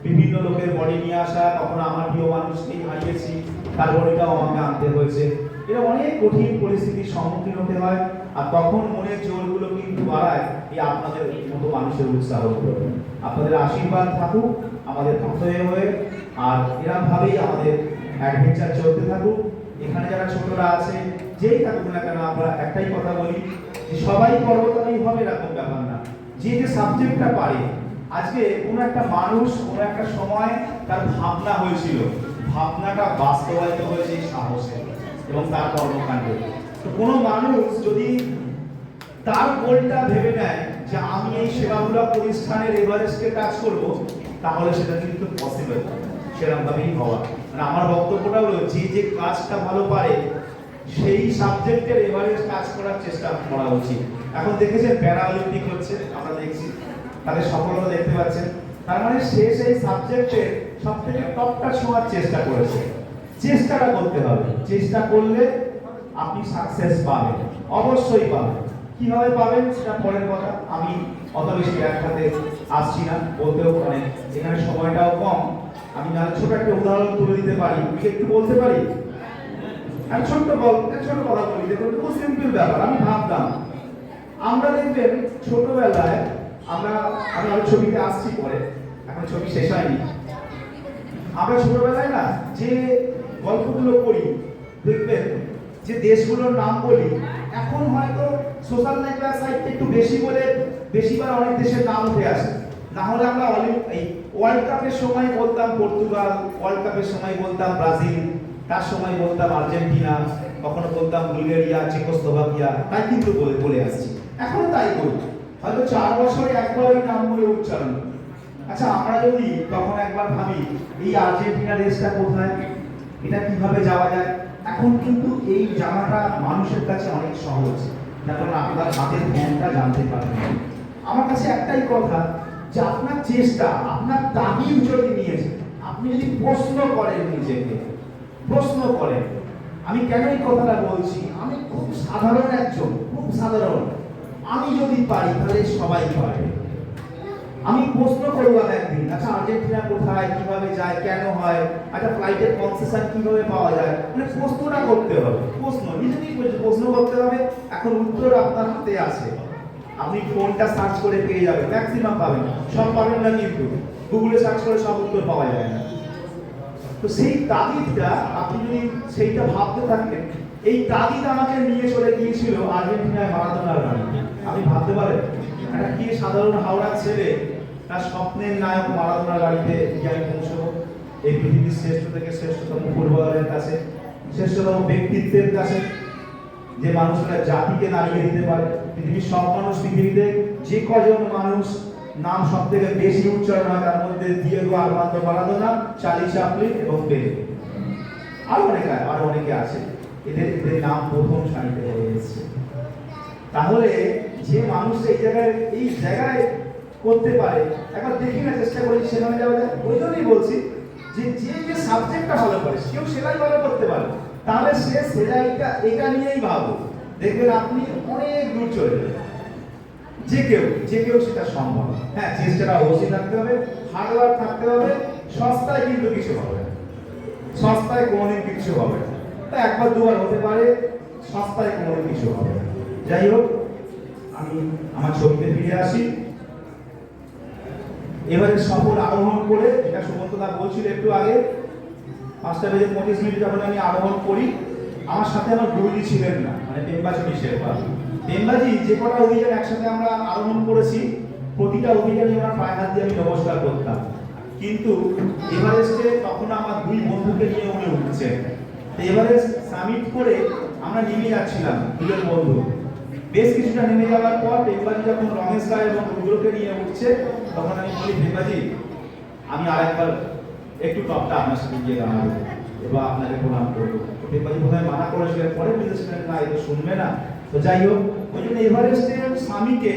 বিভিন্ন লোকের বডি নিয়ে আসা, কখনো আমার প্রিয় মানুষকেই হারিয়েছি, তার বডিটাও আমাকে আনতে হয়েছে। এরা অনেক কঠিন পরিস্থিতির সম্মুখীন হতে হয়। আর তখন মনের জোরগুলো কিন্তু বাড়ায় এই আপনাদের মতো মানুষের উৎসাহগুলো। আপনাদের আশীর্বাদ থাকুক আমাদের পথে হয়ে, আর এরকম ভাবেই আমাদের অ্যাডভেঞ্চার চলতে থাকুক। এখানে যারা ছোটরা আছে, যেই থাকুক না কেন, আমরা একটাই কথা বলি যে সবাই পর্বতারোহী হবে এরকম ব্যাপার না। যে সাবজেক্টটা পারে, আজকে কোনো একটা মানুষ কোনো একটা সময় তার ভাবনা হয়েছিল, ভাবনাটা বাস্তবায়িত হয়েছে এই সাহসে এবং তার কর্মকাণ্ডে। তো কোনো মানুষ যদি তার গোলটা ভেবে নেয় যে আমি এই সেবামূলক প্রতিষ্ঠানের এভারেস্টকে টাচ করব, তাহলে সেটা কিন্তু পসিবল, সেরকমভাবেই হওয়া। মানে আমার বক্তব্যটা হলো যে যে কাজটা ভালো পারে সেই সাবজেক্টের এভারেস্ট কাজ করার চেষ্টা করা উচিত। এখন দেখেছেন প্যারা অলিম্পিক হচ্ছে, আমরা দেখছি তাদের সফলতা দেখতে পাচ্ছেন, তার মানে সে সেই সাবজেক্টের সব থেকে টপটা ছোঁয়ার চেষ্টা করেছে। চেষ্টাটা করতে হবে, চেষ্টা করলে আপনি সাকসেস পাবেন, অবশ্যই পাবেন। কিভাবে পাবেন সেটা পরের কথা, আমি অত বেশি ব্যাখ্যাতে আসছি না, বলতেও অনেক এখানে সময়টাও কম। আমি না ছোট একটা উদাহরণ তুলে দিতে পারি, একটু বলতে পারি। আমি ছোট কথা বলি, দেখুন খুব সিম্পল ব্যাপার। আমি ভাবতাম আমরা দেখবেন ছোটবেলায় আমি আরো ছবিতে আসছি পরে, এখন ছবি শেষ হয়নি। আমরা ছোটবেলায় না যে গল্পগুলো পড়ি, দেখবেন যে দেশগুলোর নাম বলি, এখন হয়তো সোশ্যাল নেটওয়ার্ক সাইটে একটু বেশি বলে বেশিবার অনেক দেশের নাম উঠে আসে। না হলে আমরা এই ওয়ার্ল্ড কাপের সময় বলতাম পর্তুগাল, ওয়ার্ল্ড কাপের সময় বলতাম ব্রাজিল, তার সময় বলতাম আর্জেন্টিনা, কখনো বলতাম বুলগেরিয়া, চেকোস্লোভাকিয়া, তাই কিন্তু বলে আসছি। এখনো তাই বলি, হয়তো 4 বছরে একবার ওই নামগুলো উচ্চারণ। আচ্ছা, আমরা যদি তখন একবার ভাবি এই আর্জেন্টিনা দেশটা কোথায়, এটা কিভাবে যাওয়া যায়, এখন কিন্তু এই জানাটা মানুষের কাছে অনেক সহজ, যখন আপনার হাতের ফোনটা জানতে পারবেন। আমার কাছে একটাই কথা, যে আপনার চেষ্টা, আপনার তাগিদ যদি নিয়েছে, আপনি যদি প্রশ্ন করেন নিজেকে, প্রশ্ন করেন। আমি কেন এই কথাটা বলছি, আমি খুব সাধারণ একজন, খুব সাধারণ। আমি যদি পারি তাহলে সবাই পারে। আমি প্রশ্ন করলাম একদিন, আচ্ছা আর্জেন্টিনা কোথায়, কিভাবে যায়, কেন হয়, আচ্ছা ফ্লাইটের কনসেশন কিভাবে পাওয়া যায়, মানে প্রশ্নটা করতে হবে। প্রশ্ন নিজেকেই প্রশ্ন করতে হবে। এখন উত্তর আপনার হাতে আছে, আপনি ফোনটা সার্চ করে পেয়ে যাবেন, ম্যাক্সিমাম পাবেন, সব পাবেন না, কিন্তু গুগলে সার্চ করে সব উত্তর পাওয়া যায় না। তো সেই তাগিদটা আপনি যদি সেইটা ভাবতে থাকেন, এই তাগিদ আমাকে নিয়ে চলে গিয়েছিল আর্জেন্টিনায় মারাদোনার বাড়ি। আপনি ভাবতে পারেন একটা কি সাধারণ হাওড়ার ছেলে, তার স্বপ্নের নায়ক মারাদোনার বাড়িতে গিয়ে পৌঁছবো, এই পৃথিবীর শ্রেষ্ঠ থেকে শ্রেষ্ঠতম ফুটবলারের কাছে, শ্রেষ্ঠতম ব্যক্তিত্বের কাছে, যে মানুষরা জাতিকে নাড়িয়ে দিতে পারে। পৃথিবীর সব মানুষ, পৃথিবীতে যে কজন মানুষ নাম সব থেকে বেশি উচ্চারণ হয় তার মধ্যে Diego Armando Maradona, Charlie Chaplin এবং পেলে, আরো অনেকে আছে। এদের নাম প্রথম সারিতে হয়ে এসেছে। তাহলে যে মানুষ এই জায়গায় করতে পারে, একবার দেখি না, চেষ্টা করি সেখানে যাওয়া যায়। ওই জন্যই বলছি যে যে সাবজেক্টটা ভালো করে, কেউ সেলাই ভালো করতে পারে, তাহলে সে সেলাইটা এটা নিয়েই ভাবো, দেখবেন আপনি অনেক দূর চলে যাবেন। যে কেউ সেটা সম্ভব। হ্যাঁ, চেষ্টাটা অবশ্যই থাকতে হবে, হার্ডওয়ার্ক থাকতে হবে। সস্তায় কিন্তু কিছু হবে না, সস্তায় কোনোদিন কিছু হবে না। তা একবার দুবার হতে পারে, সস্তায় কোনোদিন কিছু হবে না। যাই হোক, আমি আমার ছবিতে ফিরে আসি। এবারে সফল আরোহণ করে, যেটা সুমন্তদা বলছিল একটু আগে, 5:25 যখন আমি আরোহণ করি, আমার সাথে আমার গুরুজি ছিলেন না, মানে টেম্বাজি শেরপা। টেম্বাজি যে কটা অভিযান একসাথে আমরা আরোহণ করেছি, প্রতিটা অভিযানে ওনার পায়ে হাত দিয়ে আমি নমস্কার করতাম। কিন্তু এভারেস্টে তখন আমার 2 বন্ধুকে নিয়ে উনি উঠছেন। এভারেস্ট সামিট করে আমরা নেমে যাচ্ছিলাম, 2 বন্ধু। বেশ কিছুটা নেমে যাওয়ার পর টেম্বাজি যখন রমেশ রায় এবং রুদ্রকে নিয়ে উঠছে, তখন আমি বলি, টেম্বাজি আমি আরেকবার একটু টপটা আপনার সাথে গিয়ে দাঁড়াবো এবং আপনাকে প্রণাম করবো। টেম্বাজি কোথায় মানা করেছিলেন, পরে বুঝেছিলেন না এটা শুনবে না। তো যাই হোক, ওই জন্য এভারেস্টের সামিটে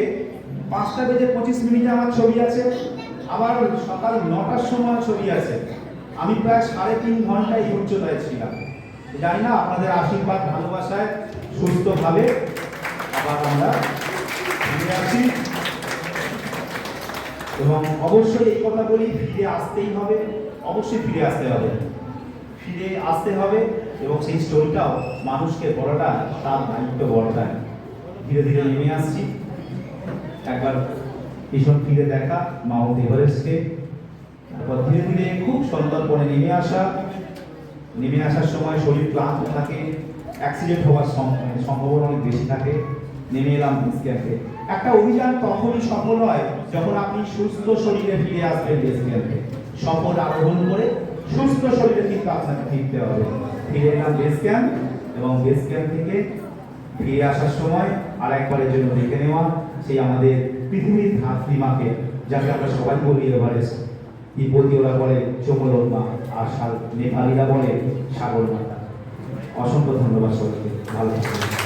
5:25 আমার ছবি আছে, আবার সকাল 9টার সময় ছবি আছে। আমি প্রায় 3.5 ঘন্টা এই উচ্চতায় ছিলাম। জানি না আপনাদের আশীর্বাদ ভালোবাসায় সুস্থভাবে আবার আমরা ফিরে আসি। এবং অবশ্যই এই কথা বলি, ফিরে আসতেই হবে, অবশ্যই ফিরে আসতে হবে, ফিরে আসতে হবে। এবং সেই স্টোরিটাও মানুষকে বলাটা তার দায়িত্ব বড়টাই। ধীরে ধীরে নেমে আসছি, একবার পিছন ফিরে দেখা মাউন্ট এভারেস্টকে, তারপর ধীরে ধীরে খুব সন্তর্পণে নেমে আসার সময় শরীর ক্লান্ত থাকে, অ্যাক্সিডেন্ট হওয়ার সম্ভাবনা অনেক বেশি থাকে। নেমে এলাম বেস ক্যাম্পে। একটা অভিযান তখনই সফল হয় যখন আপনি সুস্থ শরীরে ফিরে আসবেন বেস ক্যাম্পে। সফল আরোহণ করে সুস্থ শরীরে কিন্তু আপনাকে ফিরতে হবে। ফিরে এলাম বেস ক্যাম্প, এবং বেস ক্যাম্প থেকে ফিরে আসার সময় আর একবারের জন্য দেখে নেওয়া সেই আমাদের পৃথিবীর ধাত্রীমাকে, যাকে আমরা সবাই বলি এভারেস্ট। তিব্বতী ওরা বলে চমলম্বা, আর নেপালিরা বলে সাগর মাতা। অসংখ্য ধন্যবাদ সবাইকে, ভালো থাকবেন।